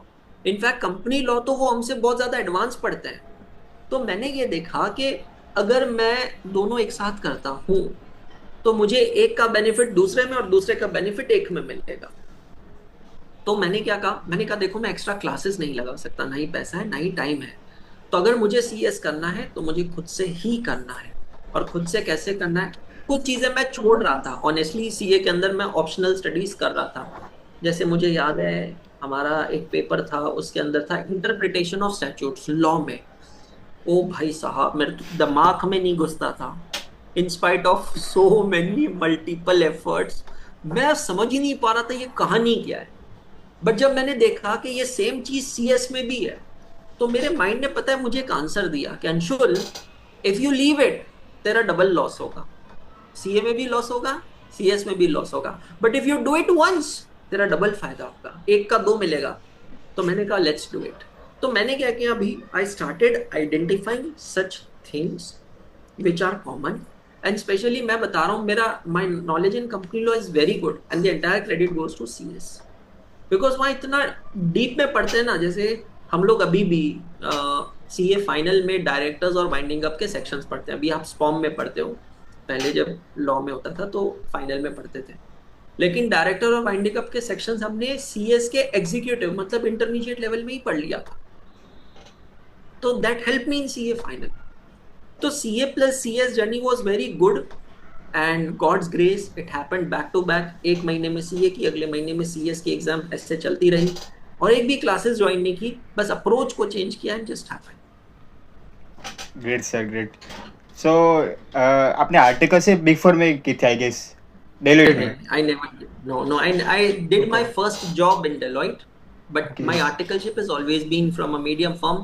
in fact company law तो वो हमसे बहुत ज़्यादा एडवांस पढ़ते हैं. तो मैंने ये देखा कि अगर मैं दोनों एक साथ करता हूँ तो मुझे एक का बेनिफिट दूसरे में और दूसरे का बेनिफिट एक में मिलेगा. तो मैंने क्या कहा, मैंने कहा देखो मैं एक्स्ट्रा क्लासेस नहीं लगा सकता, ना ही पैसा है ना ही टाइम है. तो अगर मुझे CS करना है तो मुझे खुद से ही करना है. और खुद से कैसे करना है, कुछ चीज़ें मैं छोड़ रहा था. ऑनेस्टली CA के अंदर मैं ऑप्शनल स्टडीज़ कर रहा था. जैसे मुझे याद है हमारा एक पेपर था, उसके अंदर था इंटरप्रिटेशन ऑफ स्टैट्यूट्स लॉ में. ओ भाई साहब, मेरे दिमाग में नहीं घुसता था. In spite of so many multiple efforts मैं समझ ही नहीं पा रहा था ये कहानी क्या है. बट जब मैंने देखा कि ये सेम चीज CS में भी है तो मेरे माइंड ने पता है मुझे एक आंसर दिया कि Anshul, if you leave it तेरा डबल लॉस होगा. CA में भी लॉस होगा, CS में भी लॉस होगा. But if you do it once तेरा डबल फायदा होगा, एक का दो मिलेगा. तो मैंने कहा लेट्स डू इट. तो मैंने क्या किया, अभी I started identifying such things which are common. And specially मैं बता रहा हूँ, मेरा my knowledge in company law is very good and the entire credit goes to CS. Because वहाँ इतना डीप में पढ़ते हैं ना. जैसे हम लोग अभी भी CA फाइनल में डायरेक्टर्स और वाइंडिंग अप के सेक्शंस पढ़ते हैं. अभी आप स्पॉम में पढ़ते हो, पहले जब लॉ में होता था तो फाइनल में पढ़ते थे. लेकिन डायरेक्टर और वाइंडिंग अप के सेक्शंस हमने CS के एग्जीक्यूटिव मतलब इंटरमीडिएट लेवल में ही पढ़ लिया था. तो that help me in CA final. तो CA plus CS journey was very good and god's grace it happened back to back. एक महीने में CA की, अगले महीने में CS की एग्जाम ऐसे चलती रही और एक भी क्लासेस ज्वाइन नहीं की, बस अप्रोच को चेंज किया and just happened. Great sir, great. So आपने आर्टिकल से बिग फोर में की थी आई गेस, Deloitte में. I never did. No. I did my first job in Deloitte, but my articleship has always been from a medium firm.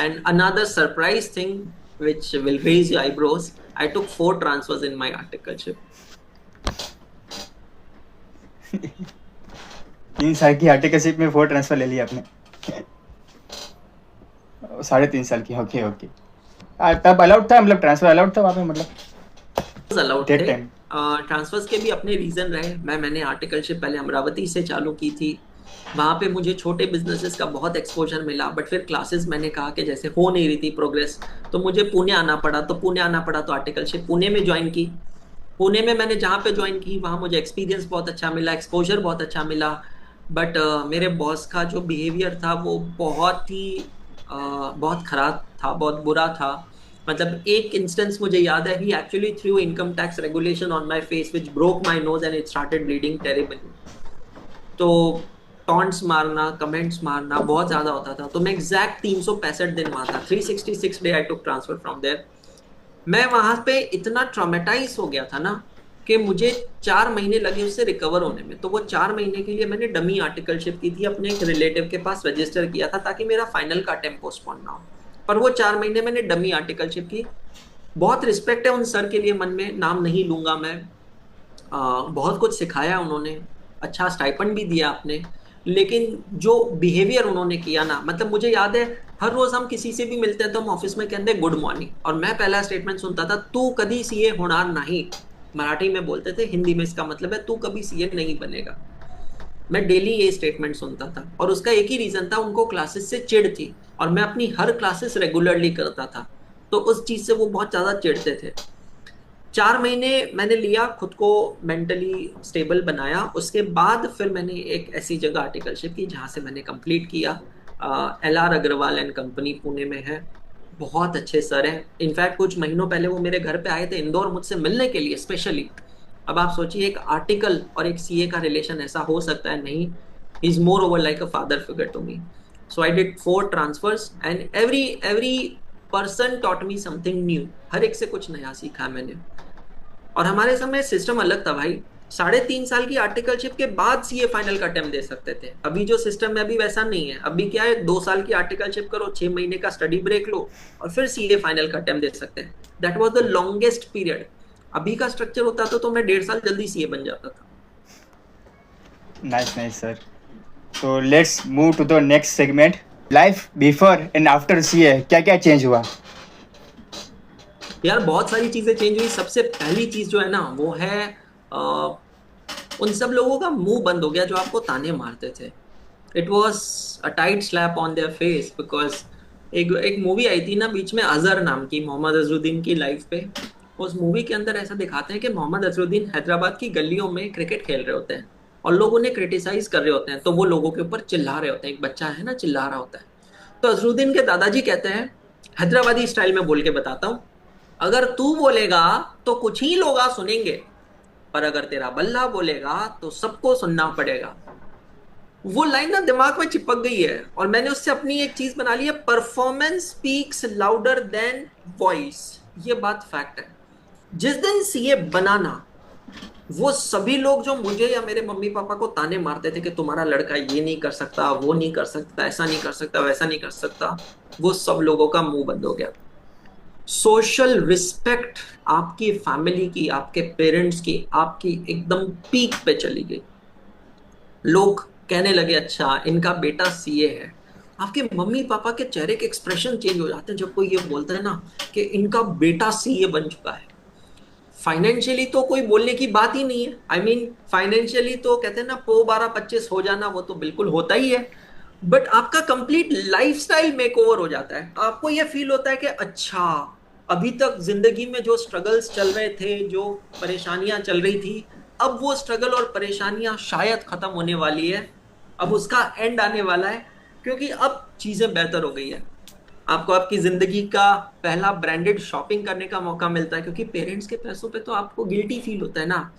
And another surprise thing, which will raise your eyebrows, I took 4 transfers in my articleship. 3 साल की आर्टिकलशिप में 4 ट्रांसफर ले लिया आपने. 3.5 साल की. ओके. तब अलाउड था, मतलब ट्रांसफर अलाउड था वहाँ पे, मतलब अलाउड that थे. time? ट्रांसफर्स के भी अपने रीज़न रहे. मैंने आर्टिकलशिप पहले अमरावती से चालू की थी. वहाँ पे मुझे छोटे बिजनेसेस का बहुत एक्सपोजर मिला. बट फिर क्लासेस मैंने कहा कि जैसे हो नहीं रही थी प्रोग्रेस, तो मुझे पुणे आना पड़ा. तो आर्टिकलशिप पुणे में ज्वाइन की. पुणे में मैंने जहाँ पे ज्वाइन की वहाँ मुझे एक्सपीरियंस बहुत अच्छा मिला, एक्सपोजर बहुत अच्छा मिला. बट मेरे बॉस का जो बिहेवियर था वो बहुत ही बहुत खराब था, बहुत बुरा था। मतलब एक इंस्टेंस मुझे याद है, he actually threw income tax regulation on my face which broke my nose and it started bleeding terribly. तो टॉन्ट्स मारना, कमेंट्स मारना बहुत ज्यादा होता था। तो मैं एग्जैक्ट 365 दिन वहां था, 366 day I took transfer from there. मैं वहां पे इतना ट्रॉमेटाइज हो गया था ना कि मुझे 4 महीने लगे उससे रिकवर होने में। तो वो 4 महीने के लिए मैंने डमी आर्टिकलशिप की थी, अपने एक रिलेटिव के पास रजिस्टर किया था ताकि मेरा फाइनल का अटेम्प्ट पोस्टपोन ना हो। पर वो 4 महीने मैंने डमी आर्टिकलशिप की। बहुत रिस्पेक्ट है उन सर के लिए मन में, नाम नहीं लूंगा मैं। बहुत कुछ सिखाया उन्होंने, अच्छा स्टाइपेंड भी दिया आपने। लेकिन जो बिहेवियर उन्होंने किया ना, मतलब मुझे याद है हर रोज हम किसी से भी मिलते हैं तो हम ऑफिस में कहते हैं गुड मॉर्निंग, और मैं पहला स्टेटमेंट सुनता था, तू कभी सीए होणार नहीं। मराठी में बोलते थे, हिंदी में इसका मतलब है तू कभी सीए नहीं बनेगा। मैं डेली ये स्टेटमेंट सुनता था, और उसका एक ही रीजन था, उनको क्लासेस से चिढ़ थी, और मैं अपनी हर क्लासेस रेगुलरली करता था। तो उस चीज से वो बहुत ज्यादा चिढ़ते थे। 4 महीने मैंने लिया, खुद को मेंटली स्टेबल बनाया। उसके बाद फिर मैंने एक ऐसी जगह आर्टिकलशिप की जहाँ से मैंने कंप्लीट किया। LR Agrawal and company Pune में है। बहुत अच्छे सर हैं। इनफैक्ट कुछ महीनों पहले वो मेरे घर पे आए थे इंदौर मुझसे मिलने के लिए स्पेशली। अब आप सोचिए, एक आर्टिकल और एक सीए का रिलेशन ऐसा हो सकता है? नहीं। Is moreover like a father figure to me. So I did 4 transfers and every person taught me something new. हर एक से कुछ नया सीखा मैंने। और हमारे समय सिस्टम अलग था भाई। 3.5 साल की आर्टिकलशिप के बाद सीए फाइनल का अटेम्प्ट दे सकते थे। अभी जो सिस्टम है अभी वैसा नहीं है। अभी क्या है, 2 साल की आर्टिकलशिप करो, 6 महीने का स्टडी ब्रेक लो, और फिर सीए फाइनल का अटेम्प्ट दे सकते हैं। That was the longest period. अभी का स्ट्रक्चर होता तो मैं 1.5 साल जल्दी सीए बन जाता था। Nice nice sir. तो let's move to the next segment, life before and after CA, क्या क्या चेंज हुआ? यार बहुत सारी चीजें चेंज हुई। सबसे पहली चीज जो है ना, वो है उन सब लोगों का मुंह बंद हो गया जो आपको ताने मारते थे। It was a tight slap on their face, because एक मूवी आई थी ना बीच में, अजहर नाम की, मोहम्मद अजहरुद्दीन की लाइफ पे। उस मूवी के अंदर ऐसा दिखाते हैं कि मोहम्मद अजहरुद्दीन हैदराबाद की गलियों में क्रिकेट खेल रहे होते हैं, और लोग उन्हें क्रिटिसाइज कर रहे होते हैं, तो वो लोगों के ऊपर चिल्ला रहे होते हैं। एक बच्चा है ना, चिल्ला रहा होता है। तो अजहरुद्दीन के दादाजी कहते हैं, हैदराबादी स्टाइल में बोल के बताता हूँ, अगर तू बोलेगा तो कुछ ही लोग सुनेंगे, पर अगर तेरा बल्ला बोलेगा तो सबको सुनना पड़ेगा। वो लाइन ना दिमाग में चिपक गई है, और मैंने उससे अपनी एक चीज बना ली है, performance speaks louder than voice. ये बात फैक्ट है। जिस दिन सीए बनाना, वो सभी लोग जो मुझे या मेरे मम्मी पापा को ताने मारते थे कि तुम्हारा लड़का ये नहीं कर सकता, वो नहीं कर सकता, ऐसा नहीं कर सकता, वैसा नहीं कर सकता, वो सब लोगों का मुंह बंद हो गया। सोशल रिस्पेक्ट आपकी फैमिली की, आपके पेरेंट्स की, आपकी एकदम पीक पे चली गई। लोग कहने लगे, अच्छा इनका बेटा सीए है। आपके मम्मी पापा के चेहरे के एक्सप्रेशन चेंज हो जाते हैं जब कोई ये बोलता है ना कि इनका बेटा सीए बन चुका है। फाइनेंशियली तो कोई बोलने की बात ही नहीं है। आई मीन फाइनेंशियली तो कहते हैं ना, पो 12-25 हो जाना, वो तो बिल्कुल होता ही है। बट आपका कंप्लीट लाइफस्टाइल मेकओवर हो जाता है। आपको यह फील होता है कि अच्छा, अभी तक जिंदगी में जो स्ट्रगल्स चल रहे थे, जो परेशानियां चल रही थी, अब वो स्ट्रगल और परेशानियां शायद खत्म होने वाली है। अब उसका एंड आने वाला है, क्योंकि अब चीजें बेहतर हो गई है। आपको आपकी जिंदगी का पहला ब्रांडेड शॉपिंग करने का मौका मिलता है, क्योंकि पेरेंट्स के पैसों पे तो आपको गिल्टी फील होता है ना।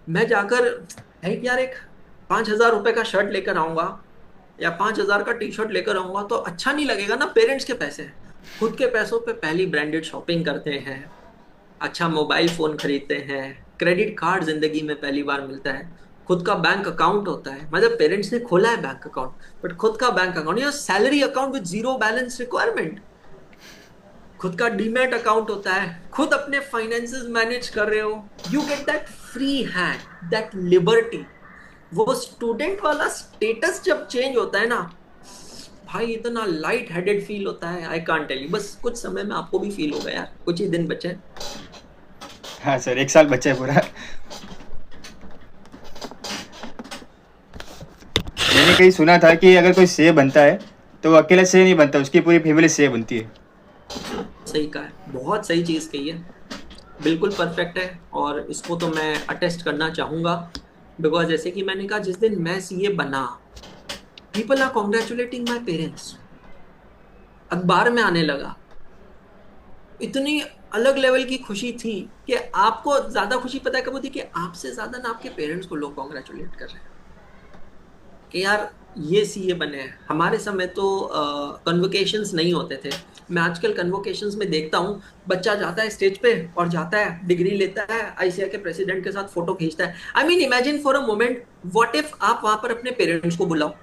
मैं जाकर है यार एक 5,000 रुपए का शर्ट लेकर आऊंगा या 5,000 का टी शर्ट लेकर आऊंगा तो अच्छा नहीं लगेगा ना। पेरेंट्स के पैसे हैं। खुद के पैसों पे पहली ब्रांडेड शॉपिंग करते हैं, अच्छा मोबाइल फोन खरीदते हैं, क्रेडिट कार्ड जिंदगी में पहली बार मिलता है, खुद का बैंक अकाउंट होता है। मतलब पेरेंट्स ने खोला है बैंक अकाउंट, बट खुद का बैंक अकाउंट या salary account with zero balance requirement. खुद का डीमैट अकाउंट होता है, खुद अपने फाइनेंसेस मैनेज कर रहे हो। You get that free hand, that liberty. वो स्टूडेंट वाला स्टेटस जब चेंज होता है ना भाई, इतना लाइट हेडेड फील होता है, आई कांट टेल यू। बस कुछ समय में आपको भी फील होगा यार, कुछ ही दिन बचे। हाँ सर, 1 साल बच्चा है पूरा। मैंने कहीं सुना था कि अगर कोई सेब बनता है तो वो अकेला सेब नहीं बनता, उसकी पूरी फैमिली सेब बनती है। सही कहा है, बहुत सही चीज कही है, बिल्कुल परफेक्ट है। और इसको तो मैं अटेस्ट करना चाहूंगा, बिकॉज जैसे कि मैंने कहा, जिस दिन मैं सीए बना, people are congratulating my parents. अखबार में आने लगा। इतनी अलग लेवल की खुशी थी कि आपको ज्यादा खुशी पता है कब होती, कि आपसे ज्यादा ना आपके पेरेंट्स को लोग कॉन्ग्रेचुलेट कर रहे हैं कि यार ये सीए बने हैं। हमारे समय तो कन्वोकेशंस नहीं होते थे। मैं आजकल कन्वोकेशंस में देखता हूँ, बच्चा जाता है स्टेज पे और जाता है, डिग्री लेता है, आईसीआई के प्रेसिडेंट के साथ फोटो खींचता है। I mean imagine for a moment, what if आप वहां पर अपने पेरेंट्स को बुलाओ,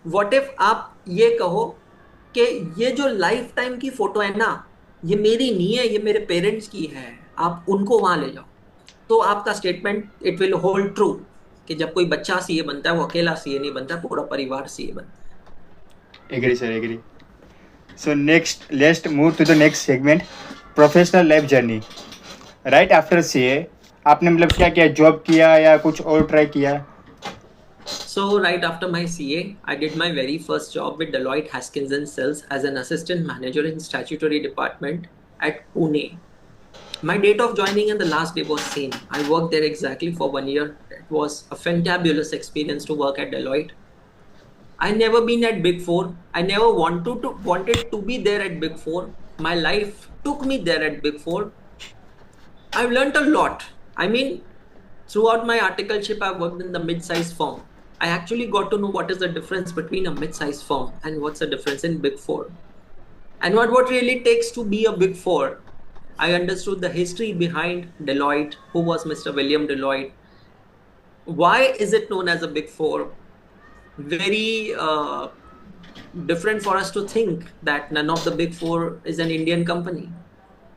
व्हाट इफ आप ये कहो कि ये जो लाइफ टाइम की फोटो है ना, ये मेरी नहीं है, ये मेरे पेरेंट्स की है, आप उनको वहां ले जाओ। तो आपका statement it will hold true कि जब कोई बच्चा सीए बनता है वो अकेला सीए नहीं बनता, पूरा परिवार सीए बनता agree sir, agree. So next let's move to the next segment, professional life journey. Right after CA आपने मतलब क्या किया, जॉब किया या कुछ और ट्राई किया? है। So right after my CA, I did my very first job with Deloitte Haskins and Sells as an assistant manager in statutory department at Pune. My date of joining and the last day was same. I worked there exactly for 1 year. It was a fantabulous experience to work at Deloitte. I never been at Big Four. I never wanted to be there at Big Four. My life took me there at Big Four. I've learned a lot. I mean, throughout my articleship, I've worked in the mid-sized firm. I actually got to know what is the difference between a mid-sized firm and what's the difference in Big Four. And what really takes to be a Big Four. I understood the history behind Deloitte, who was Mr. William Deloitte. Why is it known as a Big Four? Very different for us to think that none of the Big Four is an Indian company.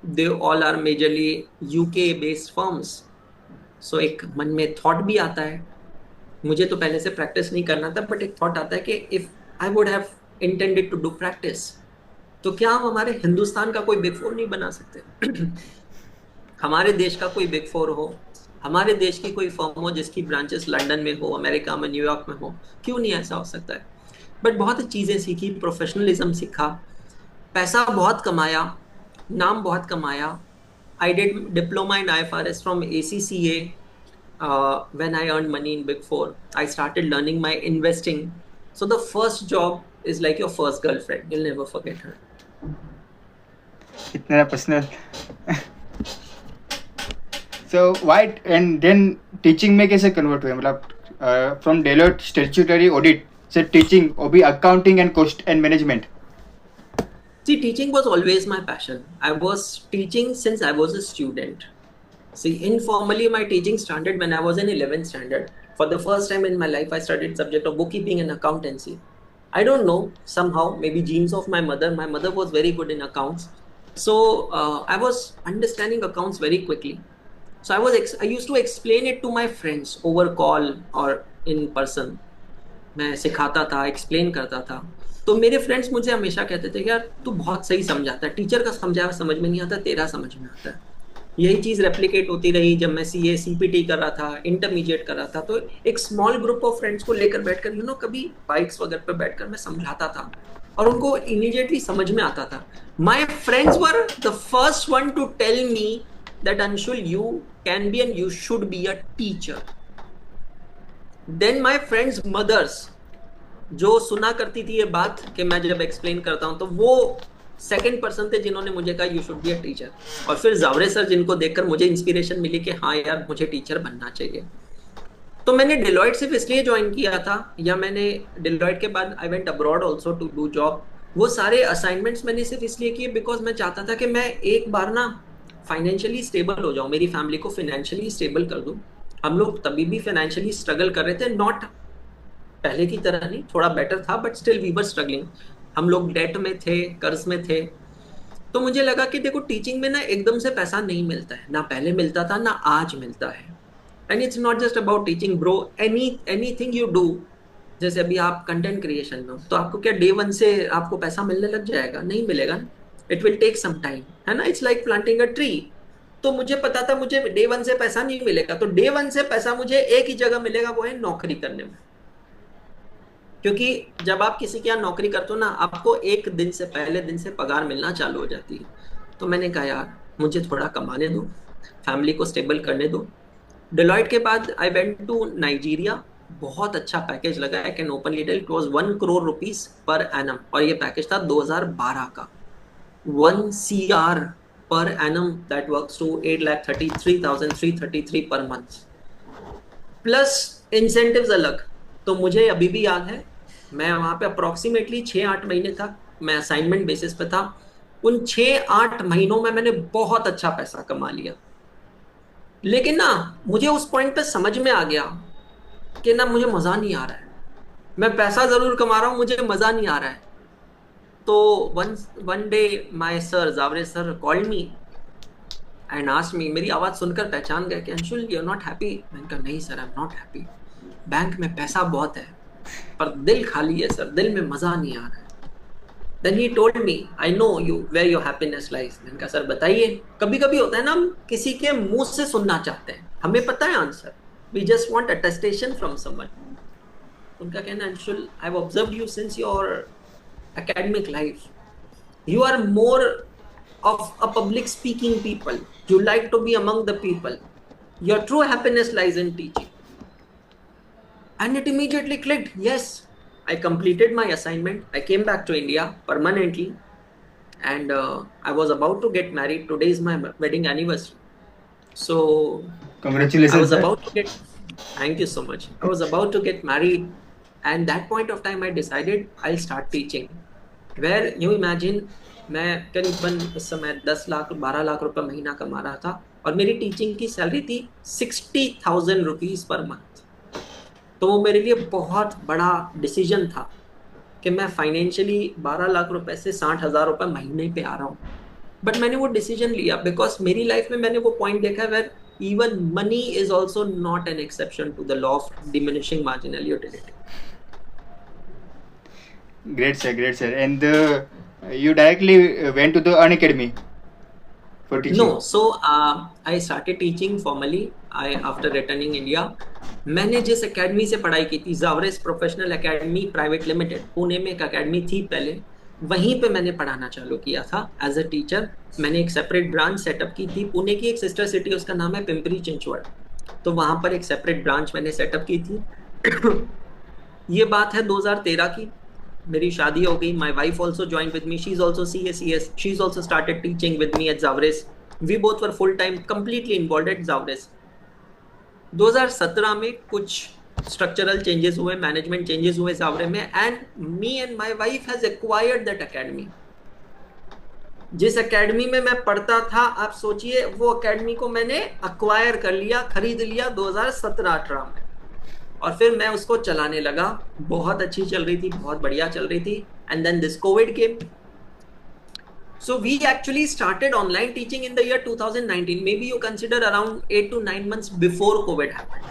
They all are majorly UK based firms. So एक मन में थॉट भी आता है, मुझे तो पहले से प्रैक्टिस नहीं करना था, बट एक थॉट आता है कि if I would have intended to do practice, तो क्या हम हमारे हिंदुस्तान का कोई बिग फोर नहीं बना सकते? हमारे देश का कोई बिग फोर हो, हमारे देश की कोई फर्म हो जिसकी ब्रांचेस लंदन में हो, अमेरिका में, न्यूयॉर्क में हो, क्यों नहीं ऐसा हो सकता है? बट बहुत चीज़ें सीखी, प्रोफेशनलिज्म सीखा, पैसा बहुत कमाया, नाम बहुत कमाया। I did diploma in IFRS from ACCA. When I earned money in Big Four, I started learning my investing. So the first job is like your first girlfriend. You'll never forget her. इतना personal. So wait and then teaching में कैसे कन्वर्ट हुए, मतलब फ्रॉम डेलोइट स्टैट्यूटरी ऑडिट से टीचिंग, वो भी accounting and cost and management? See, teaching was always my passion. I was teaching since I was a student. See, informally, my teaching started when I was in 11th standard. For the first time in my life, I studied subject of bookkeeping and accountancy. I don't know, somehow, maybe genes of my mother. My mother was very good in accounts. So, I was understanding accounts very quickly. So, I used to explain it to my friends over call or in person. मैं सिखाता था, एक्सप्लेन करता था। तो मेरे फ्रेंड्स मुझे हमेशा कहते थे कि यार तू बहुत सही समझाता है, टीचर का समझाया समझ में नहीं आता, तेरा समझ में आता है। यही चीज़ रेप्लिकेट होती रही जब मैं सीए सीपीटी कर रहा था, इंटरमीडिएट कर रहा था। तो एक स्मॉल ग्रुप ऑफ फ्रेंड्स को लेकर बैठकर कभी बाइक्स वगैरह पर बैठकर मैं समझाता था और उनको इमीडिएटली समझ में आता था। My friends were the first one to tell me that Anshul you can be and you should be a teacher. Then my friends mothers जो सुना करती थी ये बात कि मैं जब एक्सप्लेन करता हूं, तो वो सेकंड पर्सन थे जिन्होंने मुझे कहा you should be a teacher. और फिर जावरे सर जिनको देखकर मुझे इंस्पिरेशन मिली कि हाँ यार मुझे टीचर बनना चाहिए। तो मैंने डेलॉयट सिर्फ इसलिए ज्वाइन किया था, या मैंने डेलॉयट के बाद I went abroad also to do job. वो सारे असाइनमेंट्स मैंने सिर्फ इसलिए किए बिकॉज मैं चाहता था कि मैं एक बार ना फाइनेंशियली स्टेबल हो जाऊं, मेरी फैमिली को फाइनेंशियली स्टेबल कर दूं। हम लोग तभी भी फाइनेंशियली स्ट्रगल कर रहे थे, नॉट पहले की तरह नहीं, थोड़ा बेटर था but still we were struggling. हम लोग डेट में थे, कर्ज में थे। तो मुझे लगा कि देखो टीचिंग में ना एकदम से पैसा नहीं मिलता है, ना पहले मिलता था ना आज मिलता है। And it's not just about teaching bro, anything you do. जैसे अभी आप कंटेंट क्रिएशन में हो तो आपको क्या डे वन से आपको पैसा मिलने लग जाएगा? नहीं मिलेगा ना, it will take some time, है ना। It's like planting a tree. तो मुझे पता था मुझे डे वन से पैसा नहीं मिलेगा, तो डे वन से पैसा मुझे एक ही जगह मिलेगा, वो है नौकरी करने में। क्योंकि जब आप किसी के यहाँ नौकरी करते हो ना, आपको एक दिन से पहले दिन से पगार मिलना चालू हो जाती है। तो मैंने कहा यार मुझे थोड़ा कमाने दो, फैमिली को स्टेबल करने दो। डेलॉयट के बाद आई वेंट टू नाइजीरिया, बहुत अच्छा पैकेज लगा, I can openly tell, it was 1 crore rupees per annum, और ये पैकेज था 2012 का। 1 CR per annum, that works to 8,33,333 per month, plus incentives अलग। तो मुझे अभी भी याद है, मैं वहां पे अप्रोक्सीमेटली 6-8 महीने तक मैं असाइनमेंट बेसिस पे था। उन 6-8 महीनों में मैंने बहुत अच्छा पैसा कमा लिया। लेकिन ना, मुझे उस पॉइंट पे समझ में आ गया कि ना, मुझे मजा नहीं आ रहा है। मैं पैसा जरूर कमा रहा हूं, मुझे मजा नहीं आ रहा है। तो one one day my sir, Jaware sir, called me and asked me, मेरी आवाज सुनकर पहचान गए कि Anshul, you are not happy. मैंने कहा नहीं sir, I am not happy. Bank में पैसा बहुत है पर दिल खाली है सर, दिल में मजा नहीं आ रहा है। Then he told me, I know you where your happiness lies. मैंने कहा सर बताइए। कभी कभी होता है ना, हम किसी के मुंह से सुनना चाहते हैं, हमें पता है answer, we just want attestation from someone. उनका कहना, Anshul, I have observed you since your academic life. You are more of a public speaking people. You like to be among the people. Your true happiness lies in teaching. And it immediately clicked. Yes, I completed my assignment. I came back to India permanently. And I was about to get married. Today is my wedding anniversary. So I Congratulations, was sir. about to get, thank you so much. I was about to get married. And that point of time, I decided I'll start teaching. Where you imagine, मैं करीबन उस समय 10 लाख 12 लाख रुपए महीना कमा रहा था, और मेरी टीचिंग की सैलरी थी 60,000 रुपीज पर मंथ। तो वो मेरे लिए बहुत बड़ा डिसीजन था कि मैं फाइनेंशियली 12 लाख रुपए से 60,000 रुपए महीने पे आ रहा हूँ। बट मैंने वो डिसीजन लिया बिकॉज मेरी लाइफ में मैंने वो पॉइंट देखा where even money is also not an exception to the law of diminishing marginal utility. Great, sir. Great, sir. And you directly went to the Unacademy for teaching. No, so I started teaching formally. I after returning India, मैंने जिस एकेडमी से पढ़ाई की थी, Jawares professional academy private limited, Pune में एक एकेडमी थी पहले, वहीं पे मैंने पढ़ाना चालू किया था एज अ टीचर। मैंने एक सेपरेट ब्रांच सेटअप की थी, पुणे की एक सिस्टर सिटी, उसका नाम है पिंपरी चिंचवड़। तो वहां पर एक सेपरेट ब्रांच मैंने सेटअप की थी। ये बात है 2013 की। मेरी शादी हो गई, my wife also join with me, she is also CACS, she is also started teaching with me at Jawares. We both were full time completely involve at Jawares. 2017 में कुछ स्ट्रक्चरल चेंजेस हुए, मैनेजमेंट चेंजेस हुए जावरे में, and me and my wife has acquired that academy. जिस एकेडमी में मैं पढ़ता था, आप सोचिए, वो एकेडमी को मैंने अक्वायर कर लिया, खरीद लिया 2017-18 में, और फिर मैं उसको चलाने लगा। बहुत अच्छी चल रही थी, बहुत बढ़िया चल रही थी। And then this COVID came. So we actually started online teaching in the year 2019. Maybe you consider around 8 to 9 months before COVID happened.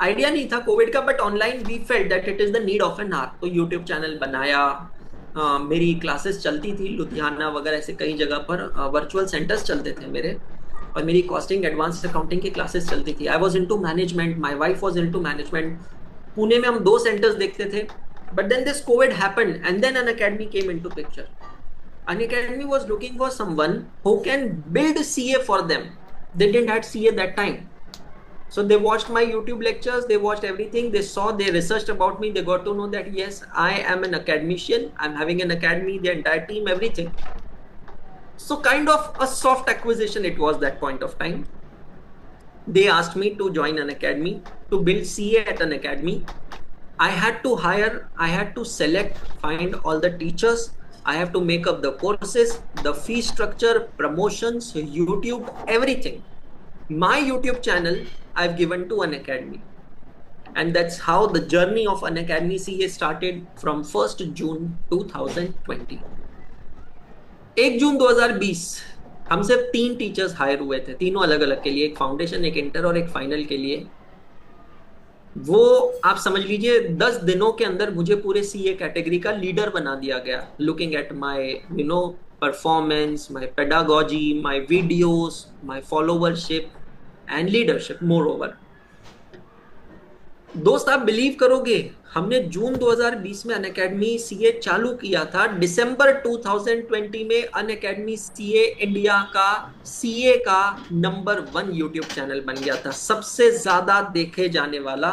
आइडिया नहीं था कोविड का, but online we felt that it is the need of an hour. तो यूट्यूब चैनल बनाया, मेरी क्लासेस चलती थी लुधियाना वगैरह ऐसे कई जगह पर, वर्चुअल सेंटर्स चलते थे मेरे, और मेरी कॉस्टिंग एडवांस अकाउंटिंग की क्लासेस चलती थी। I was into management, my wife was into management. Pune में हम 2 सेंटर्स देखते थे, but then this COVID happened and then Unacademy came into picture. An academy was looking for someone who can build CA for them. They didn't have CA that time. So they watched my YouTube lectures, they watched everything, they saw, they researched about me, they got to know that yes, I am an academician, I'm having an academy, the entire team, everything. So kind of a soft acquisition it was that point of time. They asked me to join an academy, to build CA at an academy. I had to hire, I had to select, find all the teachers. I have to make up the courses, the fee structure, promotions, YouTube, everything. My YouTube channel I've given to an academy. And that's how the journey of an academy CA started from 1st June 2020. 1 जून 2020 हम सिर्फ 3 टीचर्स हायर हुए थे, तीनों अलग अलग के लिए, एक फाउंडेशन, एक इंटर और एक फाइनल के लिए। वो आप समझ लीजिए 10 दिनों के अंदर मुझे पूरे CA कैटेगरी का लीडर बना दिया गया। Looking at my performance, my pedagogy, my videos, my followership and leadership more over. दोस्त आप बिलीव करोगे, हमने जून 2020 में अनअकैडमी CA चालू किया था, दिसंबर 2020 में अनअकैडमी CA इंडिया का CA का नंबर 1 यूट्यूब चैनल बन गया था, सबसे ज्यादा देखे जाने वाला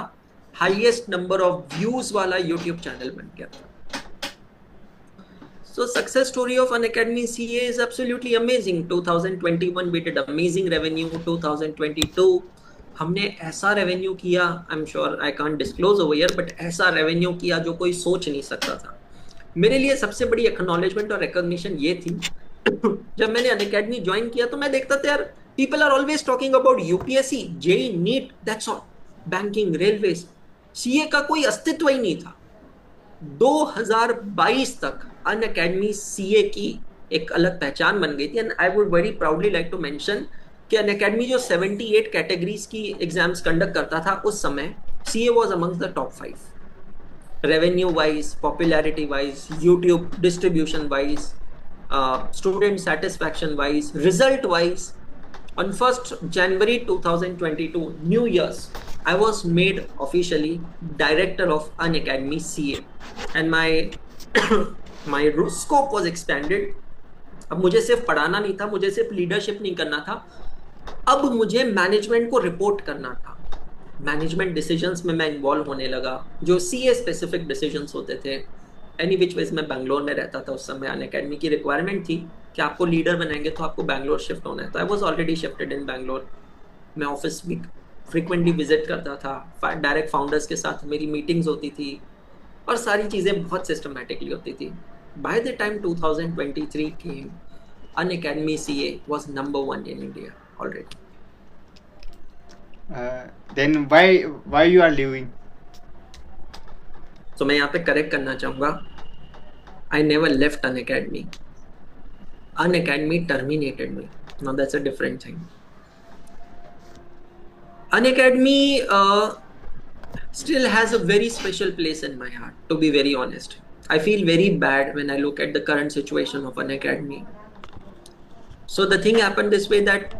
हाईएस्ट नंबर ऑफ व्यूज वाला यूट्यूब चैनल बन गया था। So success story of Unacademy CA is absolutely amazing. 2021 we did amazing revenue. 2022 हमने ऐसा रेवेन्यू किया, I am sure I can't disclose over here, but ऐसा रेवेन्यू किया जो कोई सोच नहीं सकता था। मेरे लिए सबसे बड़ी एक्नॉलेजमेंट और रिकॉग्निशन ये थी जब मैंने अनअकैडमी ज्वाइन किया तो मैं देखता था यार, people are always talking about UPSC, JEE, NEET, that's all, banking, railways, CA का कोई अस्तित्व ही नहीं था। 2022 तक अनअकैडमी सीए की एक अलग पहचान बन गई थी। And I would very proudly like to mention कि अनअकैडमी जो 78 कैटेगरीज की एग्जाम्स कंडक्ट करता था उस समय, CA was amongst the top 5, revenue wise, popularity wise, YouTube distribution wise, student satisfaction wise, result wise. On 1st January 2022, New Year's, I was made officially director of Unacademy CA, and my scope was expanded. अब मुझे सिर्फ पढ़ाना नहीं था, मुझे सिर्फ लीडरशिप नहीं करना था, अब मुझे मैनेजमेंट को रिपोर्ट करना था। मैनेजमेंट डिसीजंस में मैं इन्वॉल्व होने लगा, जो सीए स्पेसिफिक डिसीजंस होते थे। एनी विच वेज मैं बैंगलोर में रहता था उस समय। अनअकैडमी की रिक्वायरमेंट थी कि आपको लीडर बनाएंगे तो आपको बैंगलोर शिफ्ट होना है, तो I was already shifted in Bangalore. मैं ऑफिस भी फ्रिक्वेंटली विजिट करता था, डायरेक्ट फाउंडर्स के साथ मेरी मीटिंग्स होती थी और सारी चीज़ें बहुत सिस्टमेटिकली होती थी। By the time 2023 came, Unacademy CA was number 1 in India already. Then why you are leaving? So मैं यहाँ पे करेक्ट करना चाहूँगा, I never left Unacademy. Unacademy terminated me. Now that's a different thing. Unacademy still has a very special place in my heart, to be very honest. I feel very bad when I look at the current situation of Unacademy. So the thing happened this way that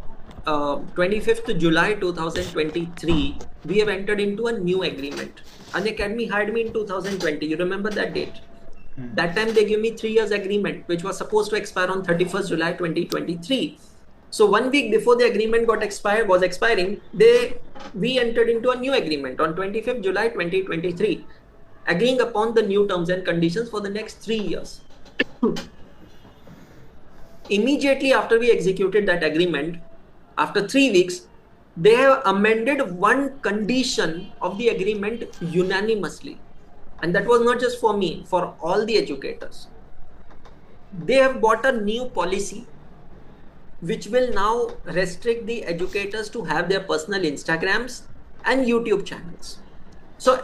25th July 2023, we have entered into a new agreement. Unacademy hired me in 2020. You remember that date? That time they gave me 3 years agreement, which was supposed to expire on 31st July 2023. So 1 week before the agreement was expiring, we entered into a new agreement on 25th July 2023, agreeing upon the new terms and conditions for the next 3 years. Immediately after we executed that agreement, after 3 weeks, they have amended one condition of the agreement unanimously. And that was not just for me, for all the educators. They have bought a new policy which will now restrict the educators to have their personal Instagrams and YouTube channels. So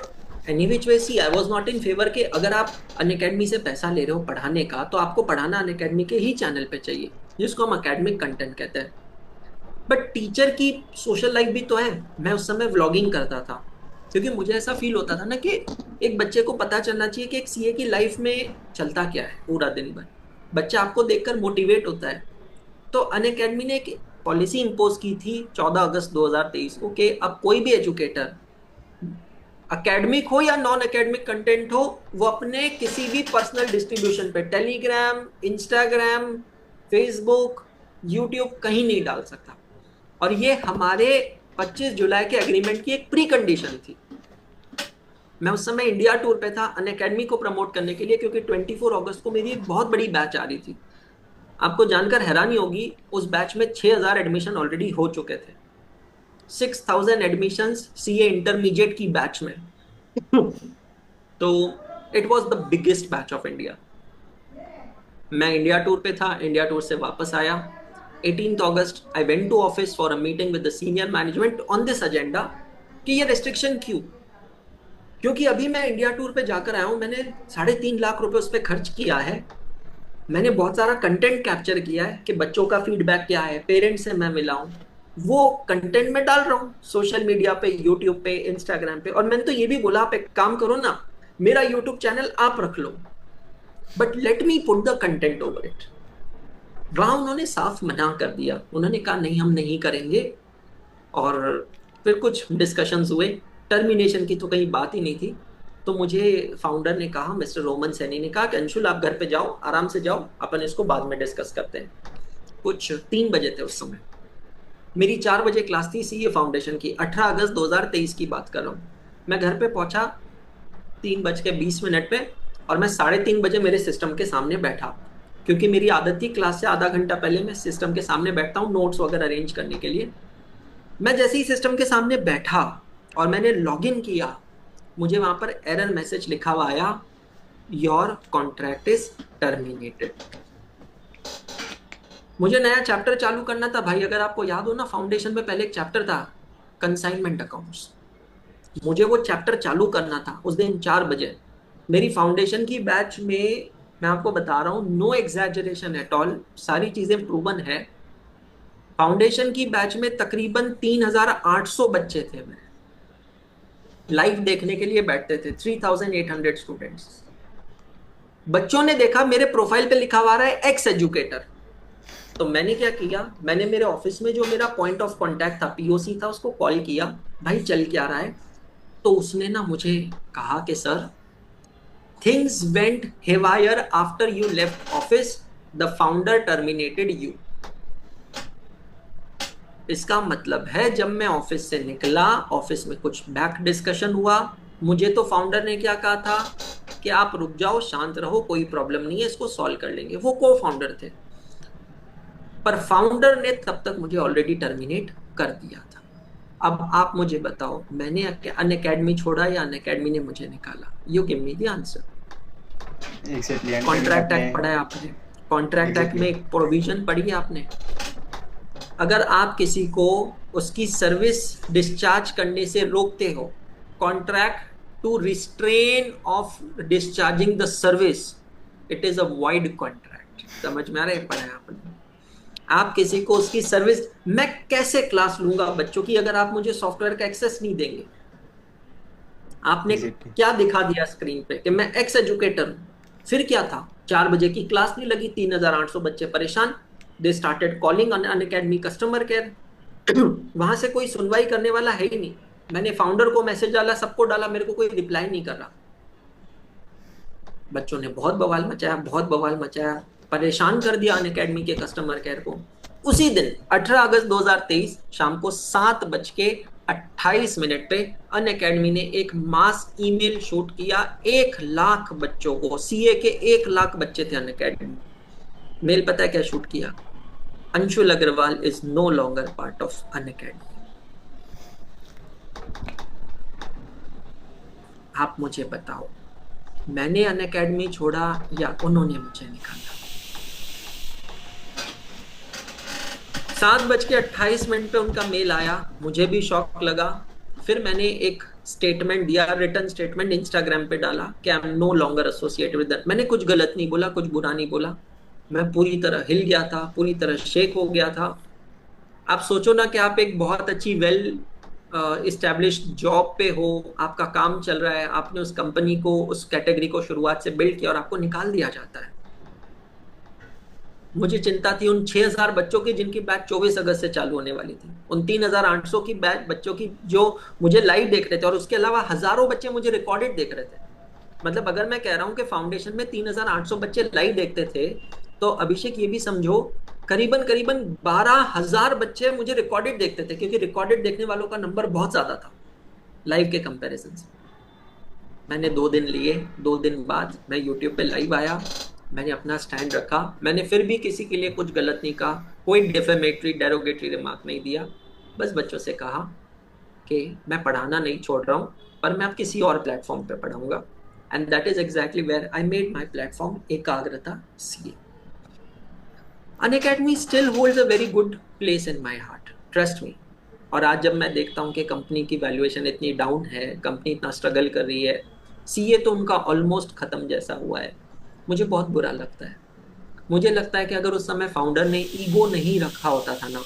any which way, see, I was not in favor कि अगर आप Unacademy से पैसा ले रहे हो पढ़ाने का, तो आपको पढ़ाना Unacademy के ही चैनल पे चाहिए, जिसको हम अकेडमिक कंटेंट कहते हैं। बट टीचर की सोशल लाइफ भी तो है। मैं उस समय व्लॉगिंग करता था, क्योंकि मुझे ऐसा फील होता था ना कि एक बच्चे को पता चलना चाहिए कि एक सीए की लाइफ में चलता क्या है पूरा दिन भर। बच्चा आपको देखकर मोटिवेट होता है। तो अनअकैडमी ने एक पॉलिसी इंपोज की थी 14 अगस्त 2023 को कि अब कोई भी एजुकेटर, अकेडमिक हो या नॉन अकेडमिक कंटेंट हो, वो अपने किसी भी पर्सनल डिस्ट्रीब्यूशन पे टेलीग्राम, इंस्टाग्राम, फेसबुक, यूट्यूब कहीं नहीं डाल सकता। और ये हमारे 25 जुलाई के एग्रीमेंट की एक प्री कंडीशन थी। मैं उस समय इंडिया टूर पे था अनअकैडमी को प्रमोट करने के लिए, क्योंकि 24 अगस्त को मेरी एक बहुत बड़ी बैच आ रही थी। आपको जानकर हैरानी होगी, उस बैच में 6000 एडमिशन ऑलरेडी हो चुके थे। 6000 एडमिशंस सीए इंटरमीडिएट की बैच में। तो it was the biggest batch of India. मैं इंडिया टूर पे था, इंडिया टूर से वापस आया। 18th August, I went to office for a meeting with the senior management on this agenda कि ये restriction क्यों? क्योंकि अभी मैं इंडिया टूर पे जाकर आया हूँ, मैंने 3.5 लाख रुपए उस पर खर्च किया है। मैंने बहुत सारा कंटेंट कैप्चर किया है कि बच्चों का फीडबैक क्या है, पेरेंट्स से मैं मिला हूँ, वो कंटेंट में डाल रहा हूँ सोशल मीडिया पे, यूट्यूब पे, इंस्टाग्राम पे। और मैंने तो ये भी बोला, आप एक काम करो ना, मेरा यूट्यूब चैनल आप रख लो, but let me put the content over it. वहां उन्होंने साफ मना कर दिया, उन्होंने कहा नहीं, हम नहीं करेंगे। और फिर कुछ डिस्कशंस हुए, टर्मिनेशन की तो कहीं बात ही नहीं थी। तो मुझे फाउंडर ने कहा, मिस्टर रोमन सैनी ने कहा कि अंशुल आप घर पे जाओ, आराम से जाओ, अपन इसको बाद में डिस्कस करते हैं। कुछ 3 बजे थे उस समय। मेरी 4 बजे क्लास थी सीए फाउंडेशन की, 18 अगस्त 2023 की बात कर रहा हूँ। मैं घर पे पहुंचा 3:20 पे, और मैं 3:30 बजे मेरे सिस्टम के सामने बैठा, क्योंकि मेरी आदत थी क्लास से आधा घंटा पहले मैं सिस्टम के सामने बैठता हूँ नोट्स वगैरह अरेंज करने के लिए। मैं जैसे ही सिस्टम के सामने बैठा और मैंने लॉगिन किया, मुझे वहां पर एरर मैसेज लिखा हुआ आया, योर कॉन्ट्रैक्ट इज टर्मिनेटेड। मुझे नया चैप्टर चालू करना था भाई। अगर आपको याद हो ना, फाउंडेशन में पहले एक चैप्टर था कंसाइनमेंट अकाउंट्स, मुझे वो चैप्टर चालू करना था उस दिन 4 बजे। मेरी फाउंडेशन की बैच में, मैं आपको बता रहा हूँ, नो एग्जैजरेशन एट ऑल, सारी चीजें प्रूवन है। फाउंडेशन की बैच में तकरीबन 3,800 बच्चे थे, मेरे लाइव देखने के लिए बैठते थे, 3,800 स्टूडेंट्स। बच्चों ने देखा मेरे प्रोफाइल पे लिखा हुआ है एक्स एजुकेटर। तो मैंने क्या किया, मैंने मेरे ऑफिस में जो मेरा पॉइंट ऑफ कांटेक्ट था, पीओसी था, उसको कॉल किया, भाई चल क्या रहा है। तो उसने ना मुझे कहा कि sir, things went haywire after you left office, the founder terminated you. इसका मतलब है जब मैं ऑफिस से निकला, ऑफिस में कुछ बैक डिस्कशन हुआ, मुझे तो फाउंडर ने क्या कहा था कि आप रुक जाओ, शांत रहो, कोई प्रॉब्लम नहीं है, इसको सॉल्व कर लेंगे। वो को फाउंडर थे, पर फाउंडर ने तब तक मुझे ऑलरेडी टर्मिनेट कर दिया था। अब आप मुझे बताओ, मैंने अनअकैडमी छोड़ा या अनअकैडमी ने मुझे निकाला? You give me the answer. Exactly. Contract act पढ़ा है आपने? कॉन्ट्रैक्ट एक्ट में एक प्रोविजन पढ़ी है आपने? अगर आप किसी को उसकी सर्विस डिस्चार्ज करने से रोकते हो, contract to restrain of discharging the service, it is a wide contract. समझ में आ रहा है? पढ़ा है आपने? आप किसी को उसकी सर्विस, मैं कैसे क्लास लूंगा बच्चों की अगर आप मुझे सॉफ्टवेयर का एक्सेस नहीं देंगे? आपने क्या दिखा दिया स्क्रीन पे कि मैं एक्स एजुकेटर हूं, फिर क्या था? 4 बजे की क्लास नहीं लगी, 3,800 बच्चे परेशान, they started calling on Unacademy customer care. वहां से कोई सुनवाई करने वाला है ही नहीं। मैंने फाउंडर को मैसेज डाला, सबको डाला, मेरे को कोई रिप्लाई नहीं कर रहा। बच्चों ने बहुत बवाल मचाया, बहुत बवाल मचाया, परेशान कर दिया अनअकैडमी के कस्टमर केयर को। उसी दिन 18 अगस्त 2023 शाम को 7:28 पे अनअकैडमी ने एक मास ईमेल शूट किया 1,00,000 बच्चों को। सीए के 1,00,000 बच्चे थे अनअकैडमी। मेल पता है क्या शूट किया? Anshul Agrawal is no longer part of Unacademy. आप मुझे बताओ, मैंने अनअकैडमी छोड़ा या उन्होंने मुझे निकाला? 7:28 पे उनका मेल आया, मुझे भी शॉक लगा। फिर मैंने एक स्टेटमेंट दिया, रिटर्न स्टेटमेंट इंस्टाग्राम पे डाला कि I am no longer associated with that. मैंने कुछ गलत नहीं बोला, कुछ बुरा नहीं बोला, मैं पूरी तरह हिल गया था, पूरी तरह शेक हो गया था। आप सोचो ना कि आप एक बहुत अच्छी वेल इस्टेब्लिश्ड जॉब पे हो, आपका काम चल रहा है, आपने उस कंपनी को, उस कैटेगरी को शुरुआत से बिल्ड किया और आपको निकाल दिया जाता है। मुझे चिंता थी उन 6,000 बच्चों की जिनकी बैच 24 अगस्त से चालू होने वाली थी, उन 3,800 की बैच बच्चों की जो मुझे लाइव देख रहे थे, और उसके अलावा हजारों बच्चे मुझे रिकॉर्डेड देख रहे थे। मतलब अगर मैं कह रहा हूं कि फाउंडेशन में 3,800 बच्चे लाइव देखते थे, तो अभिषेक ये भी समझो करीबन 12,000 बच्चे मुझे रिकॉर्डेड देखते थे, क्योंकि रिकॉर्डेड देखने वालों का नंबर बहुत ज्यादा था लाइव के कंपैरिजन से। मैंने 2 दिन लिए, 2 दिन बाद मैं यूट्यूब पे लाइव आया, मैंने अपना स्टैंड रखा। मैंने फिर भी किसी के लिए कुछ गलत नहीं कहा, कोई डिफेमेटरी डेरोगेटरी रिमार्क नहीं दिया। बस बच्चों से कहा कि मैं पढ़ाना नहीं छोड़ रहा हूँ, पर मैं अब किसी और प्लेटफॉर्म पे पढ़ाऊंगा। And that is exactly where I made my platform, Ekagrata CA. Unacademy still holds a very good place in my heart, trust me. और आज जब मैं देखता हूँ कि कंपनी की वैल्यूएशन इतनी डाउन है, कंपनी इतना स्ट्रगल कर रही है, सीए तो उनका ऑलमोस्ट खत्म जैसा हुआ है, मुझे बहुत बुरा लगता है। मुझे लगता है कि अगर उस समय फाउंडर ने ईगो नहीं रखा होता था ना,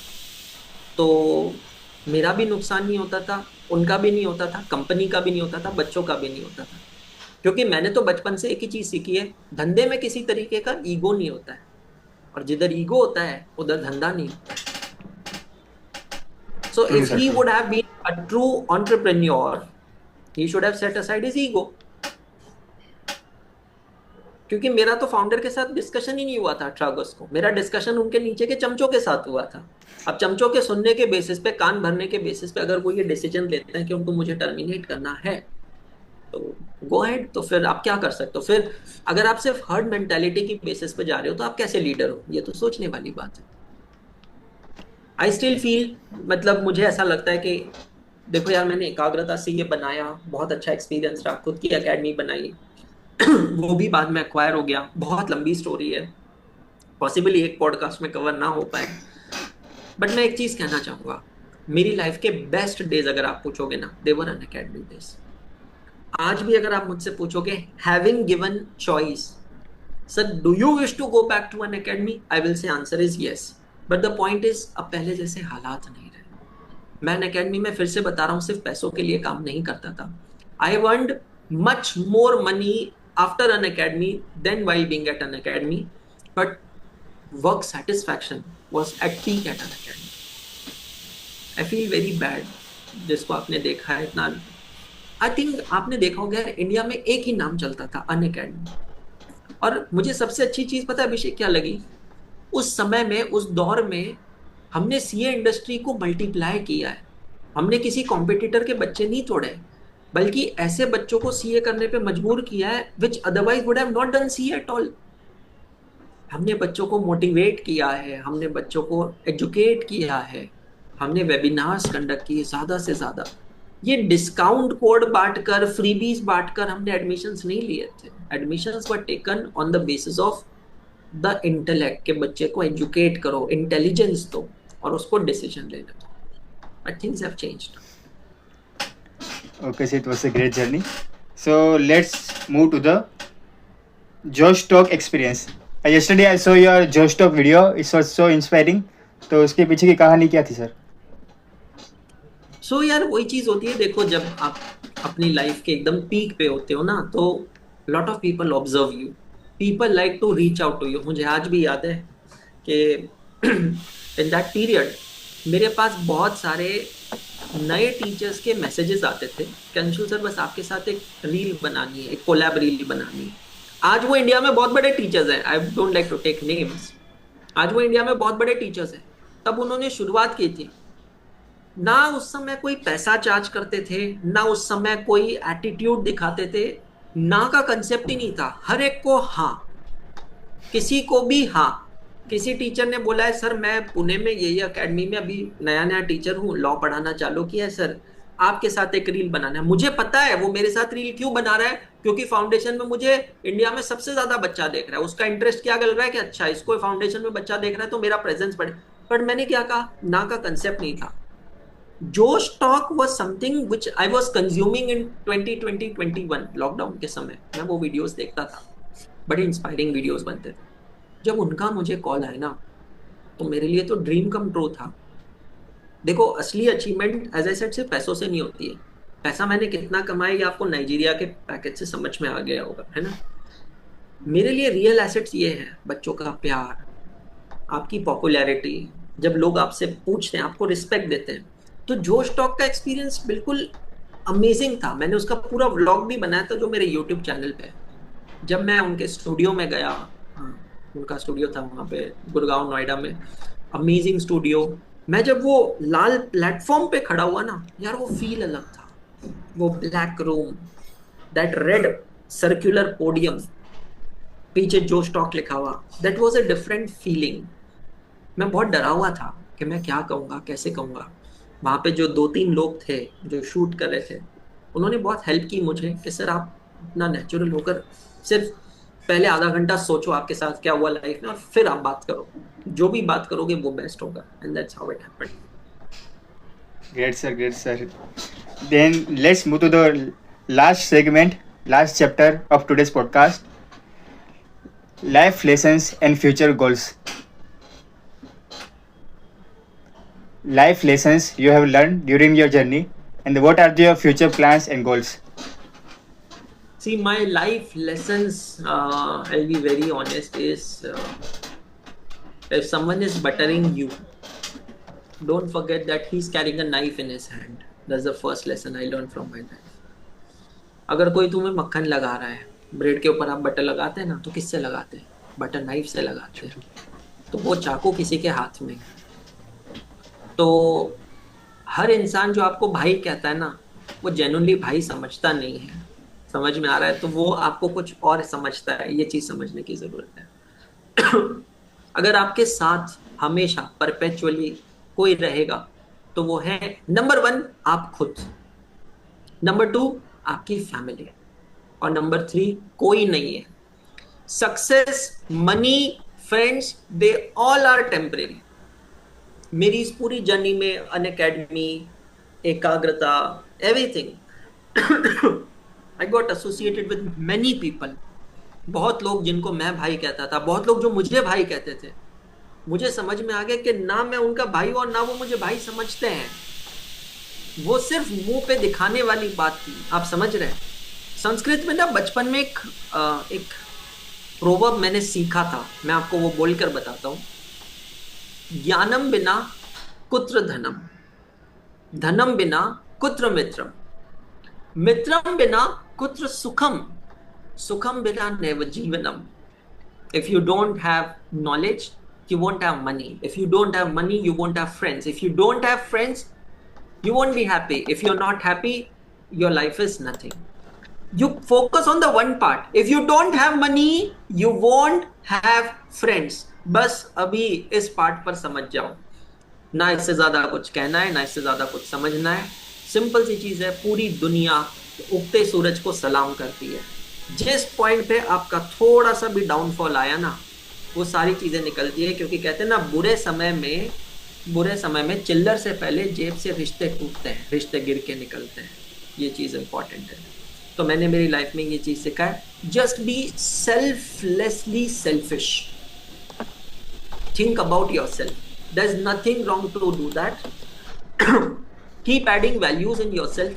तो मेरा भी नुकसान नहीं होता था, उनका भी नहीं होता था, कंपनी का भी नहीं होता था, बच्चों का भी नहीं होता था। क्योंकि मैंने तो बचपन से एक ही चीज सीखी है, धंधे में किसी तरीके का ईगो नहीं होता है, और जिधर ईगो होता है उधर धंधा नहीं होता। So if he would have been a true entrepreneur, he should have set aside his ego. क्योंकि मेरा तो फाउंडर के साथ डिस्कशन ही नहीं हुआ था 18 अगस्त को, मेरा डिस्कशन उनके नीचे के चमचों के साथ हुआ था। अब चमचों के सुनने के बेसिस पे, कान भरने के बेसिस पे अगर वो ये डिसीजन लेते हैं कि उनको मुझे टर्मिनेट करना है, तो गो अहेड। तो फिर आप क्या कर सकते हो? फिर अगर आप सिर्फ हर्ड मेंटालिटी की बेसिस पे जा रहे हो तो आप कैसे लीडर हो? ये तो सोचने वाली बात है। आई स्टिल फील, मतलब मुझे ऐसा लगता है कि देखो यार, मैंने एकाग्रता से ये बनाया, बहुत अच्छा एक्सपीरियंस रहा, खुद की एकेडमी बनाई वो भी बाद में एक्वायर हो गया, बहुत लंबी स्टोरी है, पॉसिबली एक पॉडकास्ट में कवर ना हो पाए। बट मैं एक चीज कहना चाहूंगा, मेरी लाइफ के बेस्ट डेज अगर आप पूछोगे ना, देवर अन अकेडमी डेज। आज भी अगर आप मुझसे पूछोगे, having given choice, sir do you wish to go back to Unacademy, I will say answer is yes. But the point is, अब पहले जैसे हालात नहीं रहे। मैं एन अकेडमी में फिर से बता रहा हूँ, सिर्फ पैसों के लिए काम नहीं करता था। I earned much more money after Unacademy than while being at an academy, but work satisfaction was at peak at an academy. I feel very bad, जिसको आपने देखा है इतना, आई थिंक आपने देखा होगा यार, इंडिया में एक ही नाम चलता था, अन अकेडमी। और मुझे सबसे अच्छी चीज पता है अभिषेक क्या लगी? उस समय में, उस दौर में हमने सीए इंडस्ट्री को मल्टीप्लाई किया है। हमने किसी कॉम्पिटिटर के बच्चे नहीं तोड़े, बल्कि ऐसे बच्चों को सीए करने पे मजबूर किया है विच otherwise would have not done CA at all. हमने बच्चों को मोटिवेट किया है, हमने बच्चों को एजुकेट किया है, हमने वेबिनार्स कंडक्ट किए ज्यादा से ज्यादा। ये डिस्काउंट कोड बांटकर, फ्रीबीज बांटकर हमने एडमिशंस नहीं लिए थे। Admissions were taken on the basis of the intellect, के बच्चे को एजुकेट करो, इंटेलिजेंस दो और उसको डिसीजन लेने दो। But things have changed. Okay, so it was a great journey. So let's move to the Josh Talk experience. Yesterday I saw your Josh Talk video. It was so inspiring. तो उसके पीछे की कहानी क्या थी सर? सो यार वही चीज होती है, देखो जब आप अपनी लाइफ के एकदम पीक पे होते हो ना, तो lot of people observe you, people like to reach out to you. मुझे आज भी याद है कि इन दैट पीरियड मेरे पास बहुत सारे नए टीचर्स के मैसेजेस आते थे कि अंशुल सर बस आपके साथ एक रील बनानी है, एक कोलैब रील बनानी है। आज वो इंडिया में बहुत बड़े टीचर्स हैं, I don't like to take names. आज वो इंडिया में बहुत बड़े टीचर्स हैं। तब उन्होंने शुरुआत की थी, ना उस समय कोई पैसा चार्ज करते थे, ना उस समय कोई एटीट्यूड दिखाते थे, ना का कंसेप्ट ही नहीं था। हर एक को हाँ, किसी को भी हाँ। किसी टीचर ने बोला है सर मैं पुणे में यही अकेडमी में अभी नया नया टीचर हूँ, लॉ पढ़ाना चालू किया है सर, आपके साथ एक रील बनाना है। मुझे पता है वो मेरे साथ रील क्यों बना रहा है, क्योंकि फाउंडेशन में मुझे इंडिया में सबसे ज्यादा बच्चा देख रहा है। उसका इंटरेस्ट क्या लग रहा है कि अच्छा इसको फाउंडेशन में बच्चा देख रहा है तो मेरा प्रेजेंस बढ़े। बट मैंने क्या कहा, ना का कंसेप्ट नहीं था। जोश talk was something which I was consuming in 2020-21 lockdown के समय। मैं वो वीडियोस देखता था, बड़े इंस्पायरिंग वीडियोस बनते थे। जब उनका मुझे कॉल आया ना, तो मेरे लिए तो ड्रीम कम ट्रू था। देखो असली अचीवमेंट एज आई सेड सिर्फ पैसों से नहीं होती है। पैसा मैंने कितना कमाया ये आपको नाइजीरिया के पैकेज से समझ में आ गया होगा, है ना। मेरे लिए रियल एसेट्स ये है, बच्चों का प्यार, आपकी पॉपुलैरिटी, जब लोग आपसे पूछते हैं, आपको रिस्पेक्ट देते हैं। तो जोश टॉक का एक्सपीरियंस बिल्कुल अमेजिंग था। मैंने उसका पूरा व्लॉग भी बनाया था जो मेरे यूट्यूब चैनल पे है। जब मैं उनके स्टूडियो में गया, उनका स्टूडियो था वहाँ पे गुड़गांव नोएडा में, अमेजिंग स्टूडियो। मैं जब वो लाल प्लेटफॉर्म पे खड़ा हुआ ना यार, वो फील अलग था। वो black room, that red circular podium, पीछे जोश टॉक लिखा हुआ, that was a different feeling. मैं बहुत डरा हुआ था कि मैं क्या कहूँगा, कैसे कहूँगा। वहाँ पे जो 2-3 लोग थे जो शूट कर रहे थे, उन्होंने बहुत हेल्प की मुझे कि सर आप अपना नेचुरल होकर सिर्फ पहले आधा घंटा सोचो आपके साथ क्या हुआ लाइफ में, और फिर आप बात करो। जो भी बात करोगे वो बेस्ट होगा। And that's how it happened. Great sir, great sir. Then let's move to the last segment, last chapter of today's podcast. Life lessons and future goals. Life lessons you have learned during your journey, and what are your future plans and goals? See, my life lessons, I'll be very honest, is if someone is buttering you, don't forget that he's carrying a knife in his hand. That's the first lesson I learned from my life. अगर कोई तुम्हें मक्खन लगा रहा है ब्रेड के ऊपर आप बटर लगाते हैं ना, तो किससे लगाते हैं? बटर नाइफ से लगाते हैं। तो वो चाकू किसी के हाथ में है। तो हर इंसान जो आपको भाई कहता है ना, वो जेन्युइनली भाई समझता नहीं है। समझ में आ रहा है? तो वो आपको कुछ और समझता है, ये चीज समझने की जरूरत है। अगर आपके साथ हमेशा परपेचुअली कोई रहेगा, तो वो है नंबर 1 आप खुद, नंबर 2 आपकी फैमिली, और नंबर 3 कोई नहीं है। Success, money, friends, they all are temporary. मेरी इस पूरी जर्नी में Unacademy, Ekagrata, everything, I got associated with many people. बहुत लोग जिनको मैं भाई कहता था, बहुत लोग जो मुझे भाई कहते थे, मुझे समझ में आ गया कि ना मैं उनका भाई और ना वो मुझे भाई समझते हैं। वो सिर्फ मुंह पे दिखाने वाली बात थी। आप समझ रहे हैं? संस्कृत में ना बचपन में एक प्रोवर्ब मैंने सीखा था, मैं आपको वो बोलकर बताता हूँ। ज्ञानम बिना कुत्र धनम, धनम बिना कुत्र मित्रम, मित्रम बिना कुत्र सुखम, सुखम बिना नैव जीवनम। If you don't have knowledge, you won't have money. If you don't have money, you won't have friends. If you don't have friends, you won't be happy. If you're not happy, your life is nothing. You focus on the one part. If you don't have money, you won't have friends. बस अभी इस पार्ट पर समझ जाओ। ना इससे ज्यादा कुछ कहना है, ना इससे ज्यादा कुछ समझना है। सिंपल सी चीज है, पूरी दुनिया उगते सूरज को सलाम करती है। जिस पॉइंट पे आपका थोड़ा सा भी डाउनफॉल आया ना, वो सारी चीजें निकलती है। क्योंकि कहते हैं ना, बुरे समय में चिल्लर से पहले जेब से रिश्ते टूटते हैं, रिश्ते गिर के निकलते हैं। ये चीज इंपॉर्टेंट है। तो मैंने मेरी लाइफ में ये चीज सीखा है, just be selflessly selfish. Think about yourself, there is nothing wrong to do that. Keep adding values in yourself,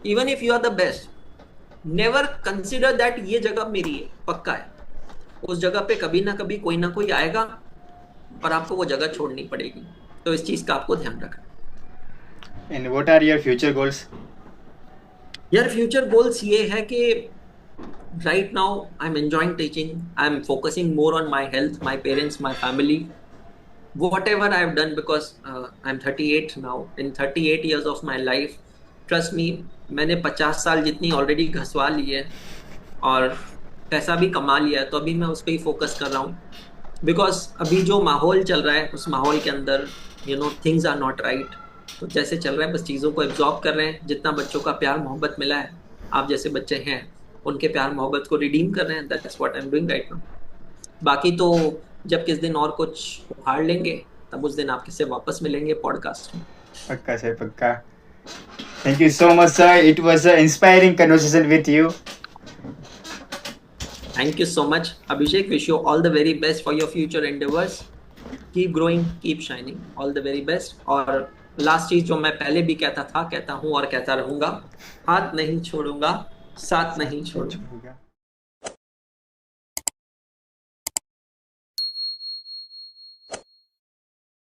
even if you are the best. Never consider that ये जगह मेरी है, पक्का है। उस जगह पे कभी ना कभी कोई ना कोई आएगा और आपको वो जगह छोड़नी पड़ेगी। तो इस चीज का आपको ध्यान रखना। And what are your future goals? यार फ्यूचर गोल्स ये है कि right now I am enjoying teaching, I am focusing more on my health, my parents, my family, whatever I have done, because I'm 38 now. In 38 years of my life, trust me, मैंने 50 साल जितनी ऑलरेडी घसवा ली है और पैसा भी कमा लिया है। तो अभी मैं उस पर ही फोकस कर रहा हूँ, बिकॉज अभी जो माहौल चल रहा है उस माहौल के अंदर थिंग्स आर नॉट राइट। तो जैसे चल रहा है बस चीज़ों को एब्जॉर्ब कर रहे हैं। जितना बच्चों का प्यार मोहब्बत मिला है, आप जैसे बच्चे हैं उनके प्यार मोहब्बत को रिडीम कर रहे हैं। That's what I am doing right now. बाकी तो जब किस दिन और कुछ उखाड़ लेंगे, तब उस दिन आपके से वापस मिलेंगे पॉडकास्ट में। पक्का सर, पक्का। Thank you so much, sir. It was an inspiring conversation with you. Thank you so much, Abhishek. Wish you all the very best for your future endeavors. Keep growing, keep shining. All the very best. और लास्ट चीज जो मैं पहले भी कहता था, कहता हूँ और कहता रहूंगा, हाथ नहीं छोड़ूंगा, साथ नहीं छोड़ूंगा।